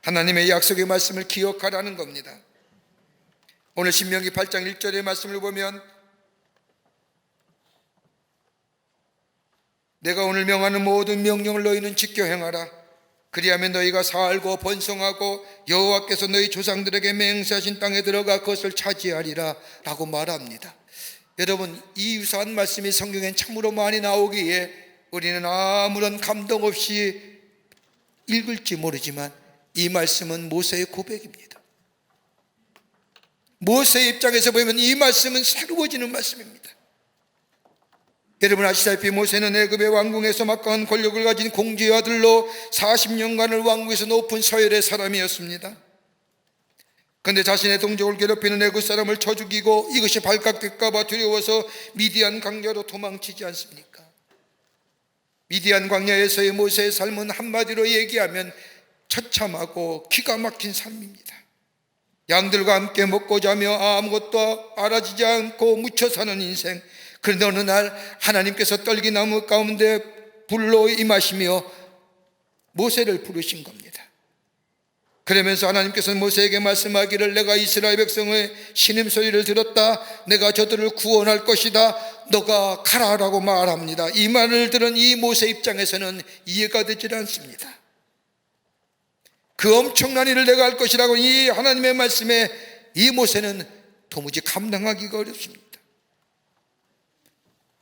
하나님의 약속의 말씀을 기억하라는 겁니다. 오늘 신명기 8장 1절의 말씀을 보면 내가 오늘 명하는 모든 명령을 너희는 지켜 행하라. 그리하면 너희가 살고 번성하고 여호와께서 너희 조상들에게 맹세하신 땅에 들어가 그것을 차지하리라 라고 말합니다. 여러분, 이 유사한 말씀이 성경엔 참으로 많이 나오기에 우리는 아무런 감동 없이 읽을지 모르지만 이 말씀은 모세의 고백입니다. 모세의 입장에서 보면 이 말씀은 새로워지는 말씀입니다. 여러분 아시다시피 모세는 애굽의 왕궁에서 막강한 권력을 가진 공주의 아들로 40년간을 왕궁에서 높은 서열의 사람이었습니다. 그런데 자신의 동족을 괴롭히는 애굽 사람을 쳐 죽이고 이것이 발각될까 봐 두려워서 미디안 광야로 도망치지 않습니까? 미디안 광야에서의 모세의 삶은 한마디로 얘기하면 처참하고 기가 막힌 삶입니다. 양들과 함께 먹고 자며 아무것도 알아지지 않고 묻혀 사는 인생. 그런데 어느 날 하나님께서 떨기나무 가운데 불로 임하시며 모세를 부르신 겁니다. 그러면서 하나님께서는 모세에게 말씀하기를 내가 이스라엘 백성의 신음소리를 들었다. 내가 저들을 구원할 것이다. 너가 가라라고 말합니다. 이 말을 들은 이 모세 입장에서는 이해가 되지 않습니다. 그 엄청난 일을 내가 할 것이라고 이 하나님의 말씀에 이 모세는 도무지 감당하기가 어렵습니다.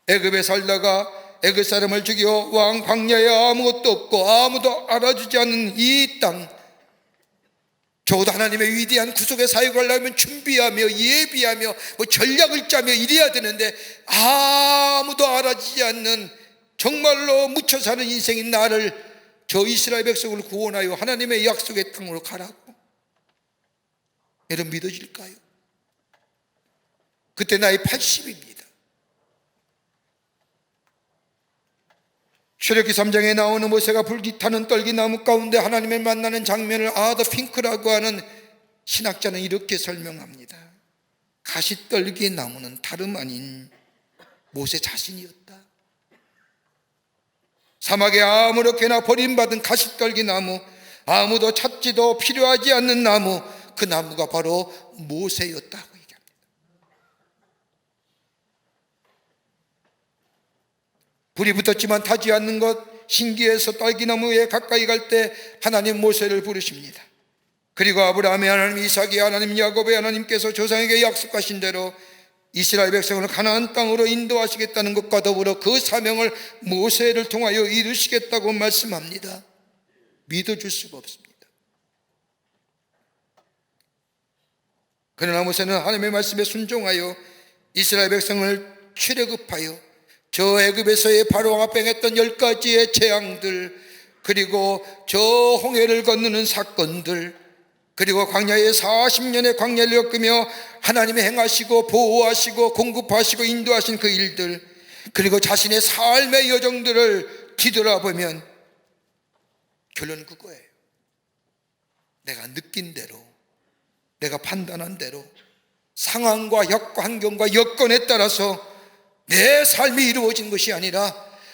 애굽에 살다가 애굽 사람을 죽여 왕 광야에 아무것도 없고 아무도 알아주지 않는 이 땅, 적어도 하나님의 위대한 구속의 사역을 하려면 준비하며 예비하며 전략을 짜며 이래야 되는데 아무도 알아주지 않는 정말로 묻혀 사는 인생인 나를 저 이스라엘 백성을 구원하여 하나님의 약속의 땅으로 가라고. 여러분 믿어질까요? 그때 나이 80입니다. 출애굽기 3장에 나오는 모세가 불기타는 떨기나무 가운데 하나님을 만나는 장면을 아더 핑크라고 하는 신학자는 이렇게 설명합니다. 가시떨기나무는 다름 아닌 모세 자신이었다. 사막에 아무렇게나 버림받은 가시떨기나무, 아무도 찾지도 필요하지 않는 나무, 그 나무가 바로 모세였다고 얘기합니다. 불이 붙었지만 타지 않는 것 신기해서 딸기나무에 가까이 갈 때 하나님 모세를 부르십니다. 그리고 아브라함의 하나님, 이삭의 하나님, 야곱의 하나님께서 조상에게 약속하신 대로 이스라엘 백성을 가나안 땅으로 인도하시겠다는 것과 더불어 그 사명을 모세를 통하여 이루시겠다고 말씀합니다. 믿어줄 수가 없습니다. 그러나 모세는 하나님의 말씀에 순종하여 이스라엘 백성을 출애굽하여 저 애굽에서의 바로 앞에 했던 10가지의 재앙들, 그리고 저 홍해를 건너는 사건들, 그리고 광야에 40년의 광야를 겪으며 하나님의 행하시고 보호하시고 공급하시고 인도하신 그 일들, 그리고 자신의 삶의 여정들을 뒤돌아보면 결론은 그거예요. 내가 느낀 대로, 내가 판단한 대로 상황과 환경과 여건에 따라서 내 삶이 이루어진 것이 아니라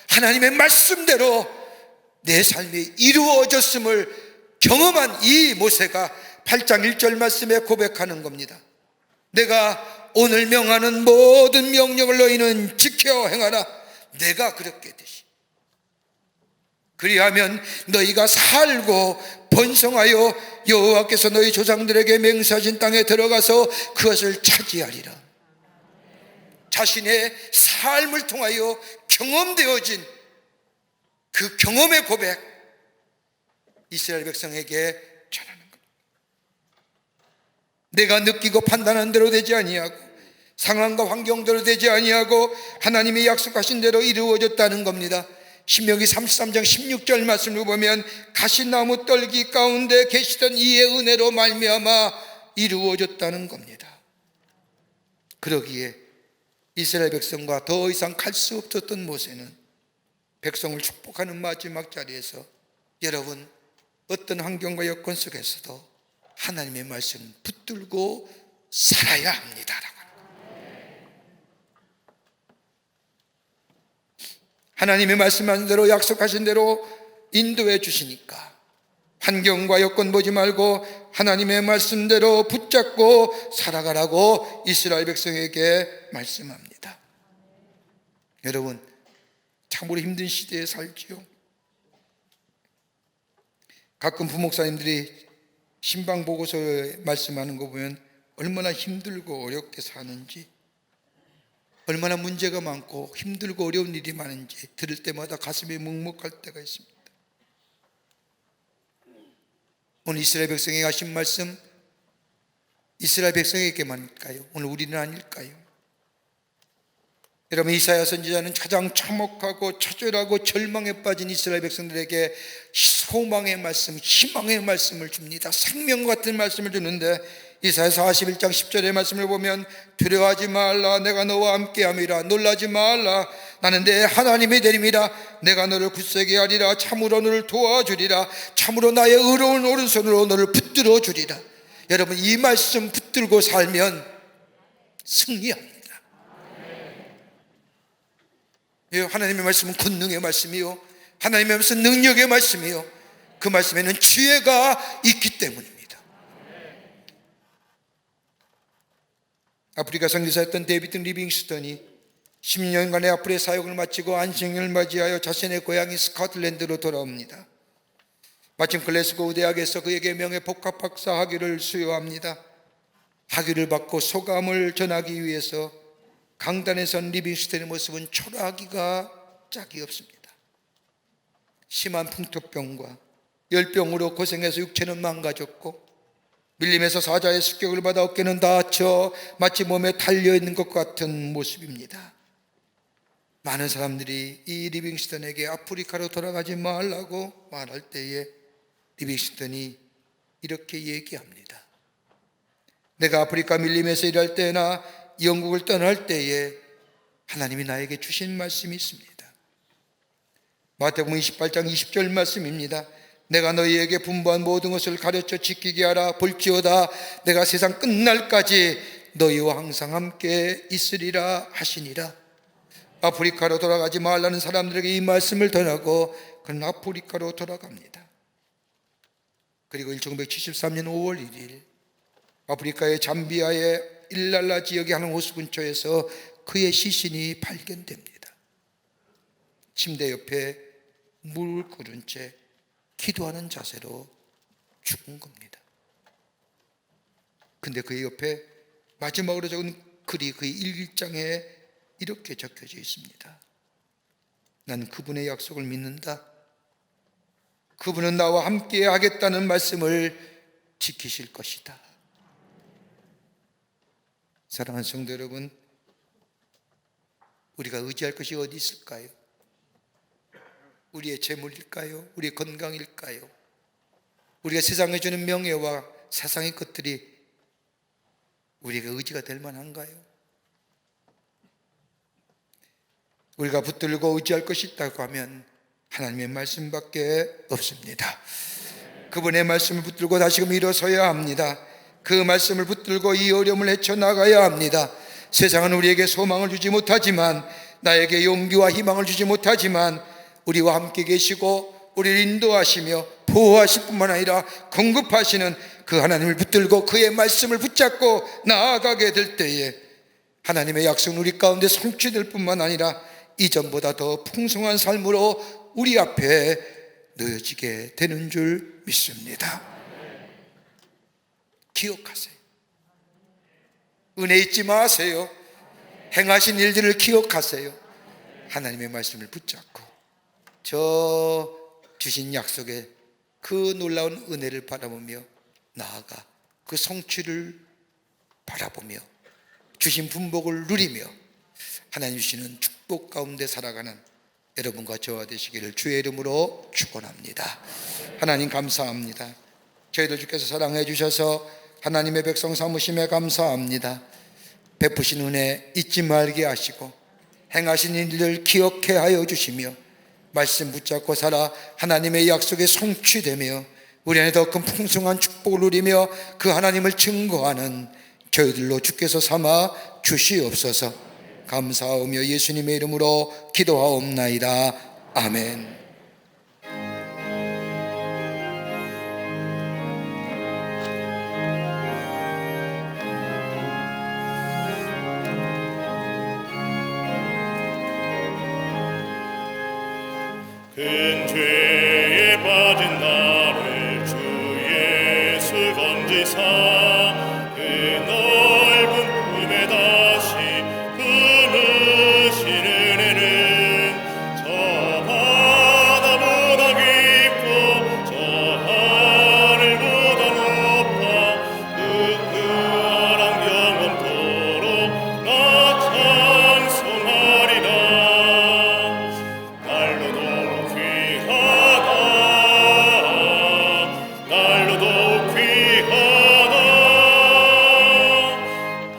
하나님의 말씀대로 내 삶이 이루어졌음을 경험한 이 모세가 8장 1절 말씀에 고백하는 겁니다. 내가 오늘 명하는 모든 명령을 너희는 지켜 행하라. 내가 그렇게 되시. 그리하면 너희가 살고 번성하여 여호와께서 너희 조상들에게 맹세하신 땅에 들어가서 그것을 차지하리라. 자신의 삶을 통하여 경험되어진 그 경험의 고백, 이스라엘 백성에게 전하는 것. 내가 느끼고 판단한 대로 되지 아니하고 상황과 환경대로 되지 아니하고 하나님이 약속하신 대로 이루어졌다는 겁니다. 신명기 33장 16절 말씀을 보면 가시나무 떨기 가운데 계시던 이의 은혜로 말미암아 이루어졌다는 겁니다. 그러기에 이스라엘 백성과 더 이상 갈 수 없었던 모세는 백성을 축복하는 마지막 자리에서 여러분, 어떤 환경과 여건 속에서도 하나님의 말씀 붙들고 살아야 합니다. 하나님의 말씀하신 대로 약속하신 대로 인도해 주시니까 환경과 여건 보지 말고 하나님의 말씀대로 붙잡고 살아가라고 이스라엘 백성에게 말씀합니다. 여러분, 참으로 힘든 시대에 살지요. 가끔 부목사님들이 신방 보고서에 말씀하는 거 보면 얼마나 힘들고 어렵게 사는지, 얼마나 문제가 많고 힘들고 어려운 일이 많은지 들을 때마다 가슴이 먹먹할 때가 있습니다. 오늘 이스라엘 백성에게 하신 말씀, 이스라엘 백성에게만일까요? 오늘 우리는 아닐까요? 여러분, 이사야 선지자는 가장 참혹하고 처절하고 절망에 빠진 이스라엘 백성들에게 소망의 말씀, 희망의 말씀을 줍니다. 생명 같은 말씀을 주는데 이사야 41장 10절의 말씀을 보면 두려워하지 말라, 내가 너와 함께함이라. 놀라지 말라, 나는 내 하나님이 되림이라. 내가 너를 굳세게 하리라. 참으로 너를 도와주리라. 참으로 나의 의로운 오른손으로 너를 붙들어 주리라. 여러분, 이 말씀 붙들고 살면 승리합니다. 하나님의 말씀은 권능의 말씀이요, 하나님의 말씀은 능력의 말씀이요, 그 말씀에는 지혜가 있기 때문입니다. 아프리카 선교사였던 데이비드 리빙스턴이 10년간의 아프리카 사역을 마치고 안식년을 맞이하여 자신의 고향인 스코틀랜드로 돌아옵니다. 마침 글래스고우 대학에서 그에게 명예 복합학사 학위를 수여합니다. 학위를 받고 소감을 전하기 위해서 강단에 선 리빙스턴의 모습은 초라하기가 짝이 없습니다. 심한 풍토병과 열병으로 고생해서 육체는 망가졌고 밀림에서 사자의 습격을 받아 어깨는 다쳐 마치 몸에 달려있는 것 같은 모습입니다. 많은 사람들이 이 리빙스턴에게 아프리카로 돌아가지 말라고 말할 때에 리빙스턴이 이렇게 얘기합니다. 내가 아프리카 밀림에서 일할 때나 영국을 떠날 때에 하나님이 나에게 주신 말씀이 있습니다. 마태복음 28장 20절 말씀입니다. 내가 너희에게 분부한 모든 것을 가르쳐 지키게 하라. 볼지어다 내가 세상 끝날까지 너희와 항상 함께 있으리라 하시니라. 아프리카로 돌아가지 말라는 사람들에게 이 말씀을 전하고 그는 아프리카로 돌아갑니다. 그리고 1973년 5월 1일 아프리카의 잠비아의 일랄라 지역의 한 호수 근처에서 그의 시신이 발견됩니다. 침대 옆에 물 끓은 채 기도하는 자세로 죽은 겁니다. 근데 그의 옆에 마지막으로 적은 글이 그의 일기장에 이렇게 적혀져 있습니다. 난 그분의 약속을 믿는다. 그분은 나와 함께 하겠다는 말씀을 지키실 것이다. 사랑하는 성도 여러분, 우리가 의지할 것이 어디 있을까요? 우리의 재물일까요? 우리의 건강일까요? 우리가 세상에 주는 명예와 세상의 것들이 우리가 의지가 될 만한가요? 우리가 붙들고 의지할 것이 있다고 하면 하나님의 말씀밖에 없습니다. 그분의 말씀을 붙들고 다시금 일어서야 합니다. 그 말씀을 붙들고 이 어려움을 헤쳐나가야 합니다. 세상은 우리에게 소망을 주지 못하지만, 나에게 용기와 희망을 주지 못하지만 우리와 함께 계시고 우리를 인도하시며 보호하실 뿐만 아니라 공급하시는 그 하나님을 붙들고 그의 말씀을 붙잡고 나아가게 될 때에 하나님의 약속은 우리 가운데 성취될 뿐만 아니라 이전보다 더 풍성한 삶으로 우리 앞에 놓여지게 되는 줄 믿습니다. 기억하세요. 은혜 잊지 마세요. 행하신 일들을 기억하세요. 하나님의 말씀을 붙잡고 저 주신 약속의 그 놀라운 은혜를 바라보며 나아가 그 성취를 바라보며 주신 분복을 누리며 하나님 주시는 축복 가운데 살아가는 여러분과 저와 되시기를 주의 이름으로 축원합니다. 하나님 감사합니다. 저희들 주께서 사랑해 주셔서 하나님의 백성 삼으심에 감사합니다. 베푸신 은혜 잊지 말게 하시고 행하신 일들 기억해 하여 주시며 말씀 붙잡고 살아 하나님의 약속에 성취되며 우리 안에 더 큰 풍성한 축복을 누리며 그 하나님을 증거하는 저희들로 주께서 삼아 주시옵소서. 감사하며 예수님의 이름으로 기도하옵나이다. 아멘. 큰 죄에 빠진 나를 주 예수 건지사 그 넓은 품에 다시 품으신 은혜는 저 바다보다 깊고 저 하늘보다 높아 그 아랑 영원토록 나 찬송하리라. 날로도 귀하다 날로도 귀하다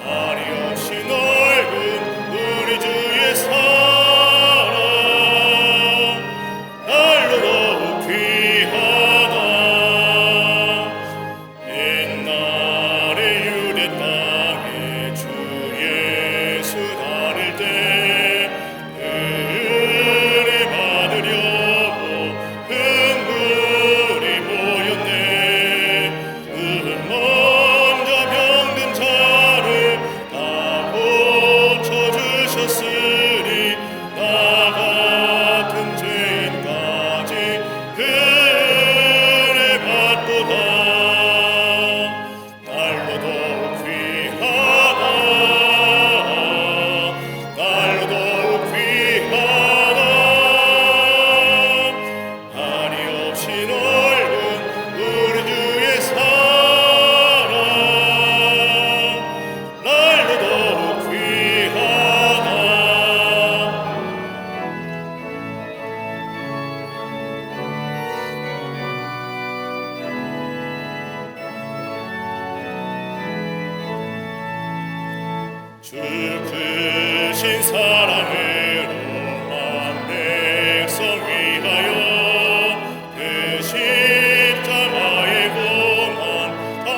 한이 없이 넓은 우리 주의 사랑 날로도 귀하다. 옛날에 유대 땅에 주 예수 다닐 때 은혜 받으려고 흥분이 모였네. 그 먼저 병든 자를 다 고쳐주셨으니 나 같은 죄인까지 그 은혜 받도다. 날로도 귀하다 날로도 귀하다 한이 없이 넓은 우리 주의 사랑 날로도 귀하다. 주 크신 사랑으로 만 백성 위하여 그 십자가의 고난 다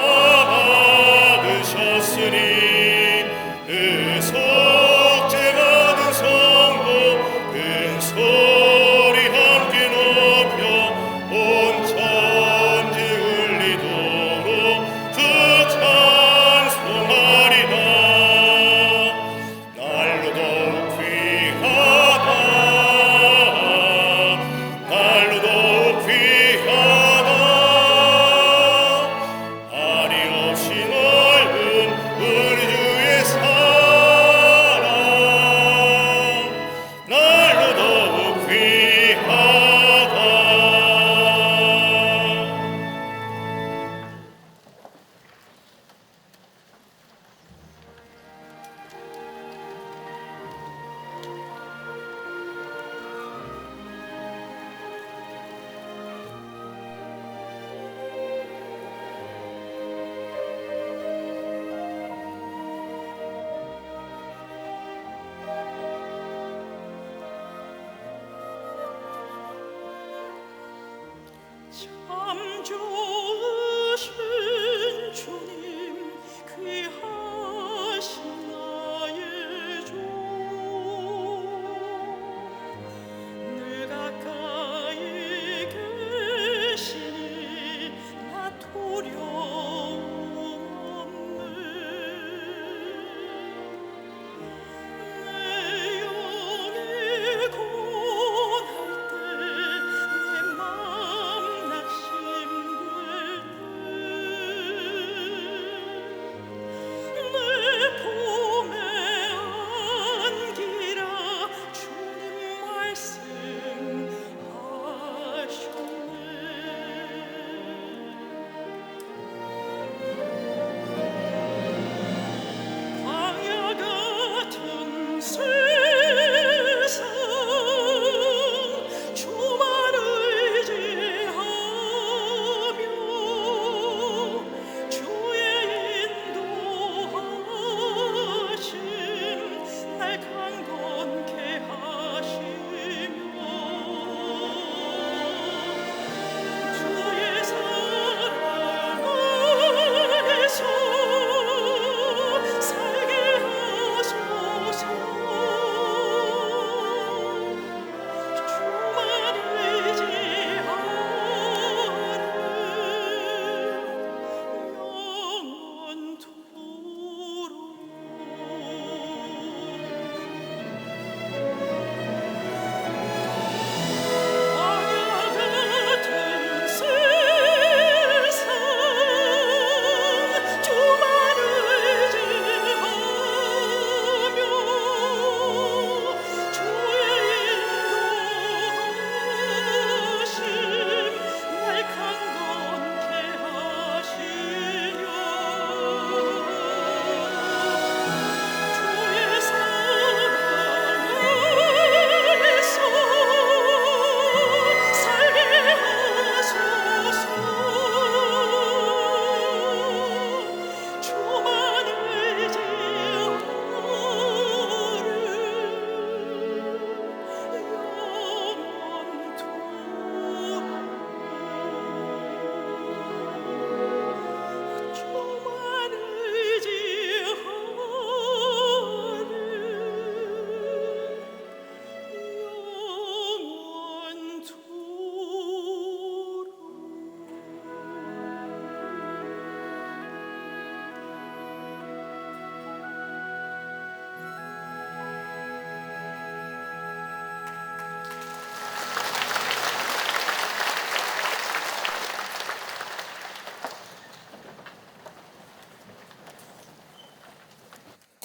받으셨으니 그 속죄 받은 성도 큰 소리 함께 높여 온 천지 울리도록 주 찬송하리라. 날로도 귀하다 날로도 귀하다 한이 없이 넓은 우리 주의 사랑 날로도 귀하다.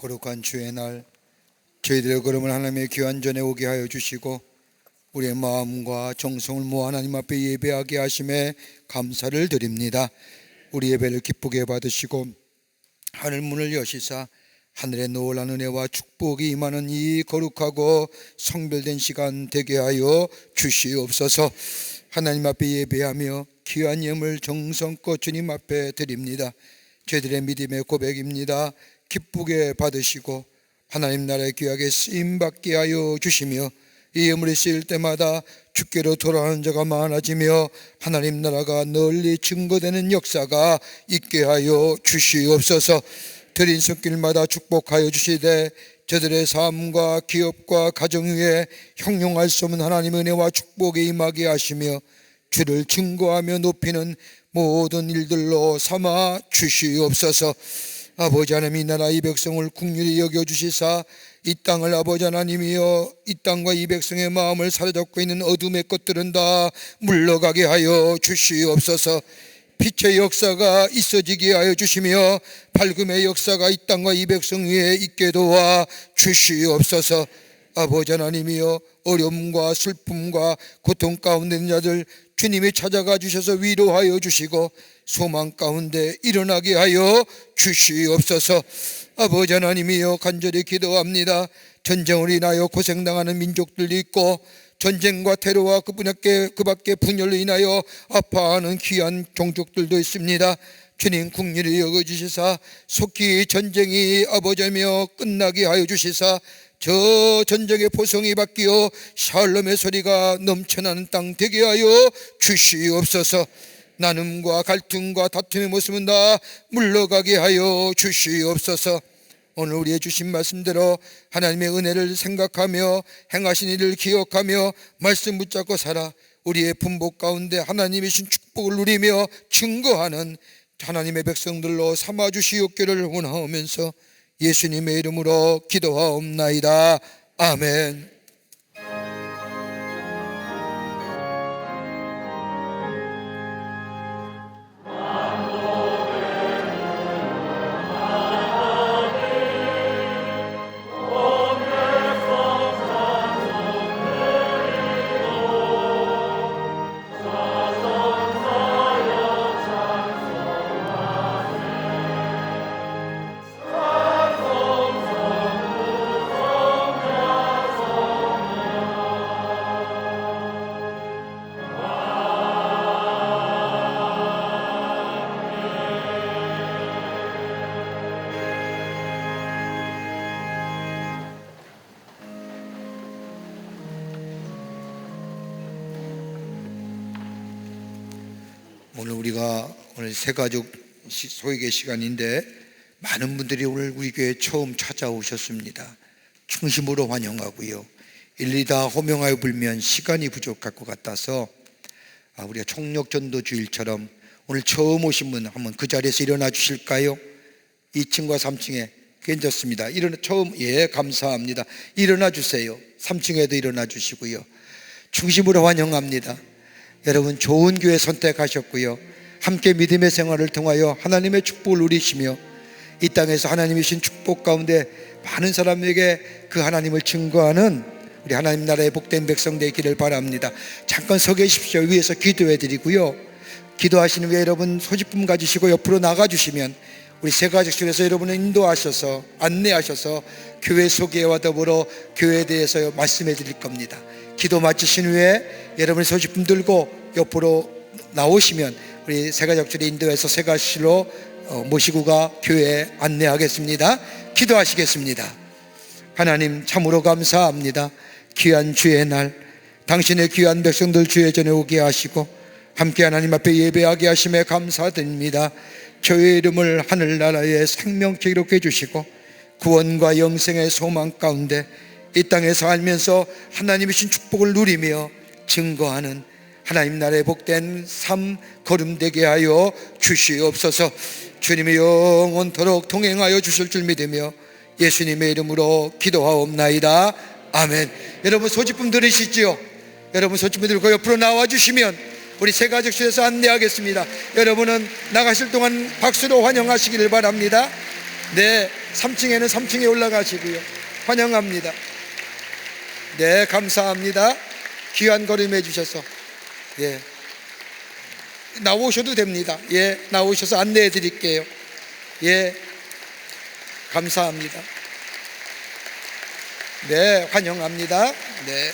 거룩한 주의 날 저희들의 걸음을 하나님의 귀한 전에 오게 하여 주시고 우리의 마음과 정성을 모아 하나님 앞에 예배하게 하심에 감사를 드립니다. 우리 예배를 기쁘게 받으시고 하늘 문을 여시사 하늘의 놀라운 은혜와 축복이 임하는 이 거룩하고 성별된 시간 되게 하여 주시옵소서. 하나님 앞에 예배하며 귀한 예물 정성껏 주님 앞에 드립니다. 저희들의 믿음의 고백입니다. 기쁘게 받으시고 하나님 나라의 귀하게 쓰임받게 하여 주시며 이 예물이 쓰일 때마다 주께로 돌아오는 자가 많아지며 하나님 나라가 널리 증거되는 역사가 있게 하여 주시옵소서. 드린 손길마다 축복하여 주시되 저들의 삶과 기업과 가정 위에 형용할 수 없는 하나님의 은혜와 축복이 임하게 하시며 주를 증거하며 높이는 모든 일들로 삼아 주시옵소서. 아버지 하나님, 이 나라 이 백성을 긍휼히 여겨주시사 이 땅을 아버지 하나님이여 이 땅과 이 백성의 마음을 사로잡고 있는 어둠의 것들은 다 물러가게 하여 주시옵소서. 빛의 역사가 있어지게 하여 주시며 밝음의 역사가 이 땅과 이 백성 위에 있게 도와 주시옵소서. 아버지 하나님이여 어려움과 슬픔과 고통 가운데 있는 자들 주님이 찾아가 주셔서 위로하여 주시고 소망 가운데 일어나게 하여 주시옵소서. 아버지 하나님이여 간절히 기도합니다. 전쟁으로 인하여 고생당하는 민족들도 있고 전쟁과 테러와 그 밖에 분열로 인하여 아파하는 귀한 종족들도 있습니다. 주님 긍휼히 여겨주시사 속히 전쟁이 아버지며 끝나게 하여 주시사 저 전쟁의 포성이 바뀌어 샬롬의 소리가 넘쳐나는 땅 되게 하여 주시옵소서. 나눔과 갈등과 다툼의 모습은 다 물러가게 하여 주시옵소서. 오늘 우리의 주신 말씀대로 하나님의 은혜를 생각하며 행하신 일을 기억하며 말씀 붙잡고 살아 우리의 분복 가운데 하나님이 주신 축복을 누리며 증거하는 하나님의 백성들로 삼아주시옵기를 원하오면서 예수님의 이름으로 기도하옵나이다. 아멘. 오늘 새가족 소개의 시간인데 많은 분들이 오늘 우리 교회에 처음 찾아오셨습니다. 중심으로 환영하고요. 일일이 다 호명하여 불면 시간이 부족할 것 같아서 우리가 총력전도 주일처럼 오늘 처음 오신 분 한번 그 자리에서 일어나 주실까요? 2층과 3층에 괜찮습니다. 감사합니다. 일어나 주세요. 3층에도 일어나 주시고요. 중심으로 환영합니다. 여러분 좋은 교회 선택하셨고요. 함께 믿음의 생활을 통하여 하나님의 축복을 누리시며 이 땅에서 하나님이 주신 축복 가운데 많은 사람에게 그 하나님을 증거하는 우리 하나님 나라의 복된 백성 되기를 바랍니다. 잠깐 서 계십시오. 위에서 기도해 드리고요. 기도하시는 후에 여러분 소지품 가지시고 옆으로 나가주시면 우리 새가족실에서 여러분을 인도하셔서 안내하셔서 교회 소개와 더불어 교회에 대해서 말씀해 드릴 겁니다. 기도 마치신 후에 여러분의 소지품 들고 옆으로 나오시면 우리 새가족들이 인도해서 새가실로 모시고 가 교회에 안내하겠습니다. 기도하시겠습니다. 하나님 참으로 감사합니다. 귀한 주의 날 당신의 귀한 백성들 주의 전에 오게 하시고 함께 하나님 앞에 예배하게 하심에 감사드립니다. 저의 이름을 하늘나라의 생명책 기록해 주시고 구원과 영생의 소망 가운데 이 땅에 살면서 하나님의 신 축복을 누리며 증거하는 하나님 나라의 복된 삶 거름되게 하여 주시옵소서. 주님의 영원토록 동행하여 주실 줄 믿으며 예수님의 이름으로 기도하옵나이다. 아멘. 여러분 소지품 들으시지요? 여러분 소지품 들고 옆으로 나와주시면 우리 새가족실에서 안내하겠습니다. 여러분은 나가실 동안 박수로 환영하시기를 바랍니다. 네, 3층에는 3층에 올라가시고요. 환영합니다. 네, 감사합니다. 귀한 걸음해 주셔서. 예. 나오셔도 됩니다. 예, 나오셔서 안내해 드릴게요. 예, 감사합니다. 네, 환영합니다. 네.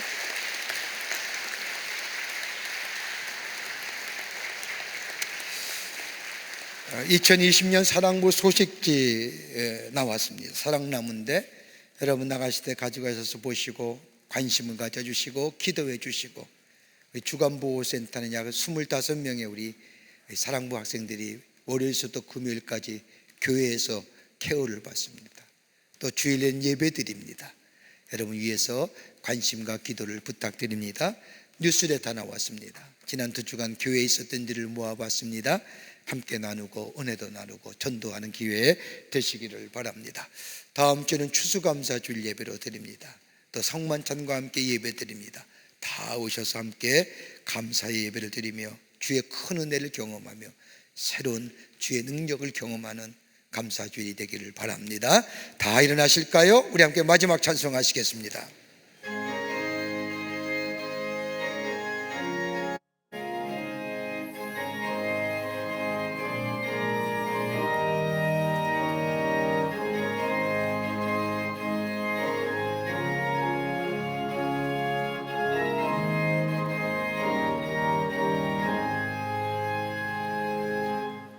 어, 2020년 사랑부 소식지 나왔습니다. 사랑나무인데 여러분 나가실 때 가져가셔서 보시고 관심을 가져주시고 기도해 주시고, 주간보호센터는 약 25명의 우리 사랑부 학생들이 월요일부터 금요일까지 교회에서 케어를 받습니다. 또 주일엔 예배 드립니다. 여러분 위해서 관심과 기도를 부탁드립니다. 뉴스레터 나왔습니다. 지난 2주간 교회에 있었던 일을 모아봤습니다. 함께 나누고 은혜도 나누고 전도하는 기회 되시기를 바랍니다. 다음 주는 추수감사주일 예배로 드립니다. 또 성만찬과 함께 예배 드립니다. 다 오셔서 함께 감사의 예배를 드리며 주의 큰 은혜를 경험하며 새로운 주의 능력을 경험하는 감사주일이 되기를 바랍니다. 다 일어나실까요? 우리 함께 마지막 찬송하시겠습니다.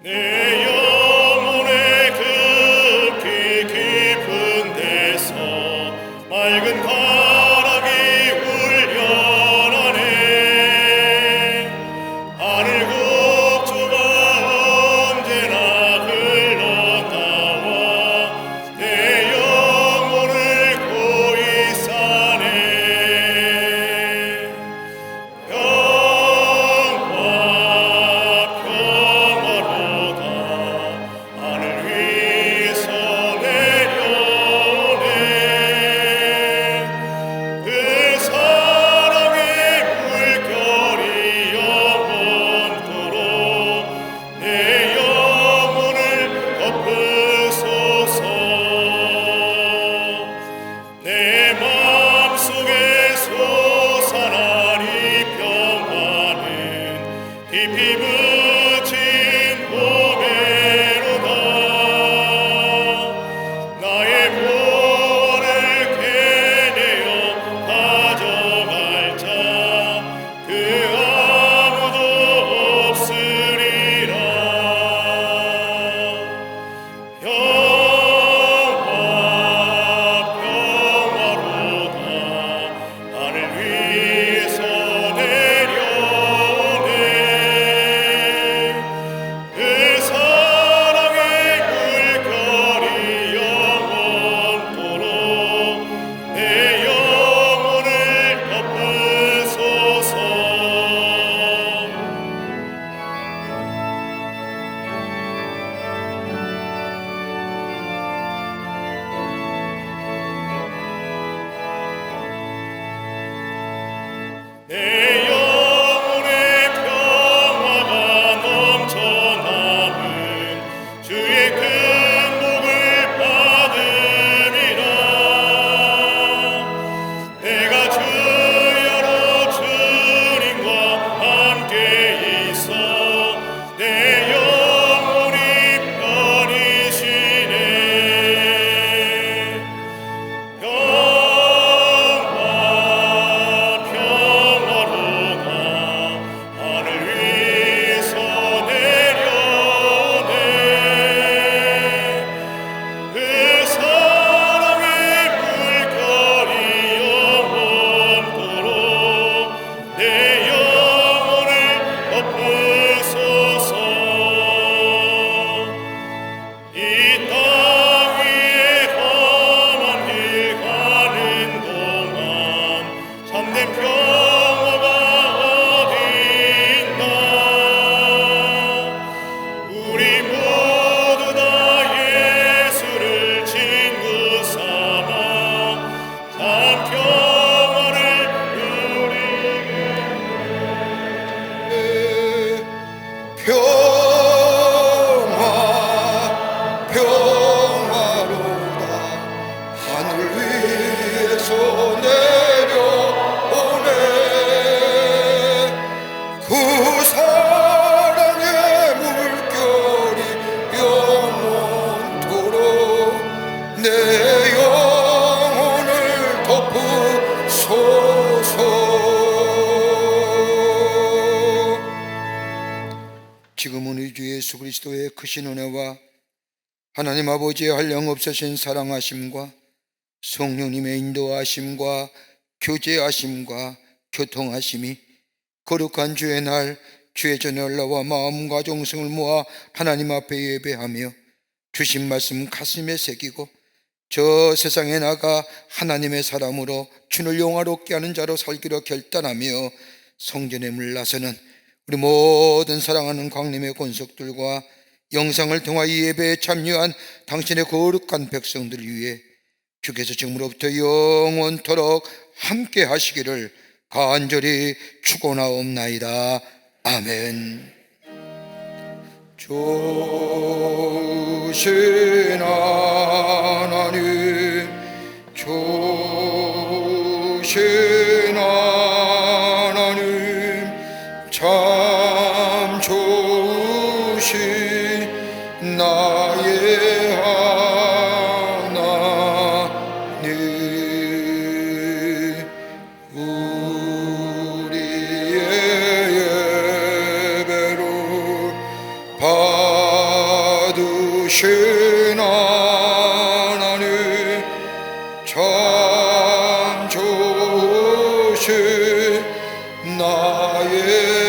내 영혼의 깊이 깊은 데서 맑은 바람이 울려나네. 하늘 곡조가 언제나 흘러나와 내 영혼을 고이 싸네. 평화 평화로다 예수 그리스도의 크신 은혜와 하나님 아버지의 한량없으신 사랑하심과 성령님의 인도하심과 교제하심과 교통하심이 거룩한 주의 날 주의 전에 올라와 마음과 정성을 모아 하나님 앞에 예배하며 주신 말씀 가슴에 새기고 저 세상에 나가 하나님의 사람으로 주를 영화롭게 하는 자로 살기로 결단하며 성전에 물나서는 우리 모든 사랑하는 광림의 권속들과 영상을 통하여 이 예배에 참여한 당신의 거룩한 백성들을 위해 주께서 지금으로부터 영원토록 함께 하시기를 간절히 축원하옵나이다. 아멘. 좋으신 하나님, 좋으신 하나님, 참 좋으신 나의 하나님, 우리의 예배를 받으신 하나님, 참 좋으신 나의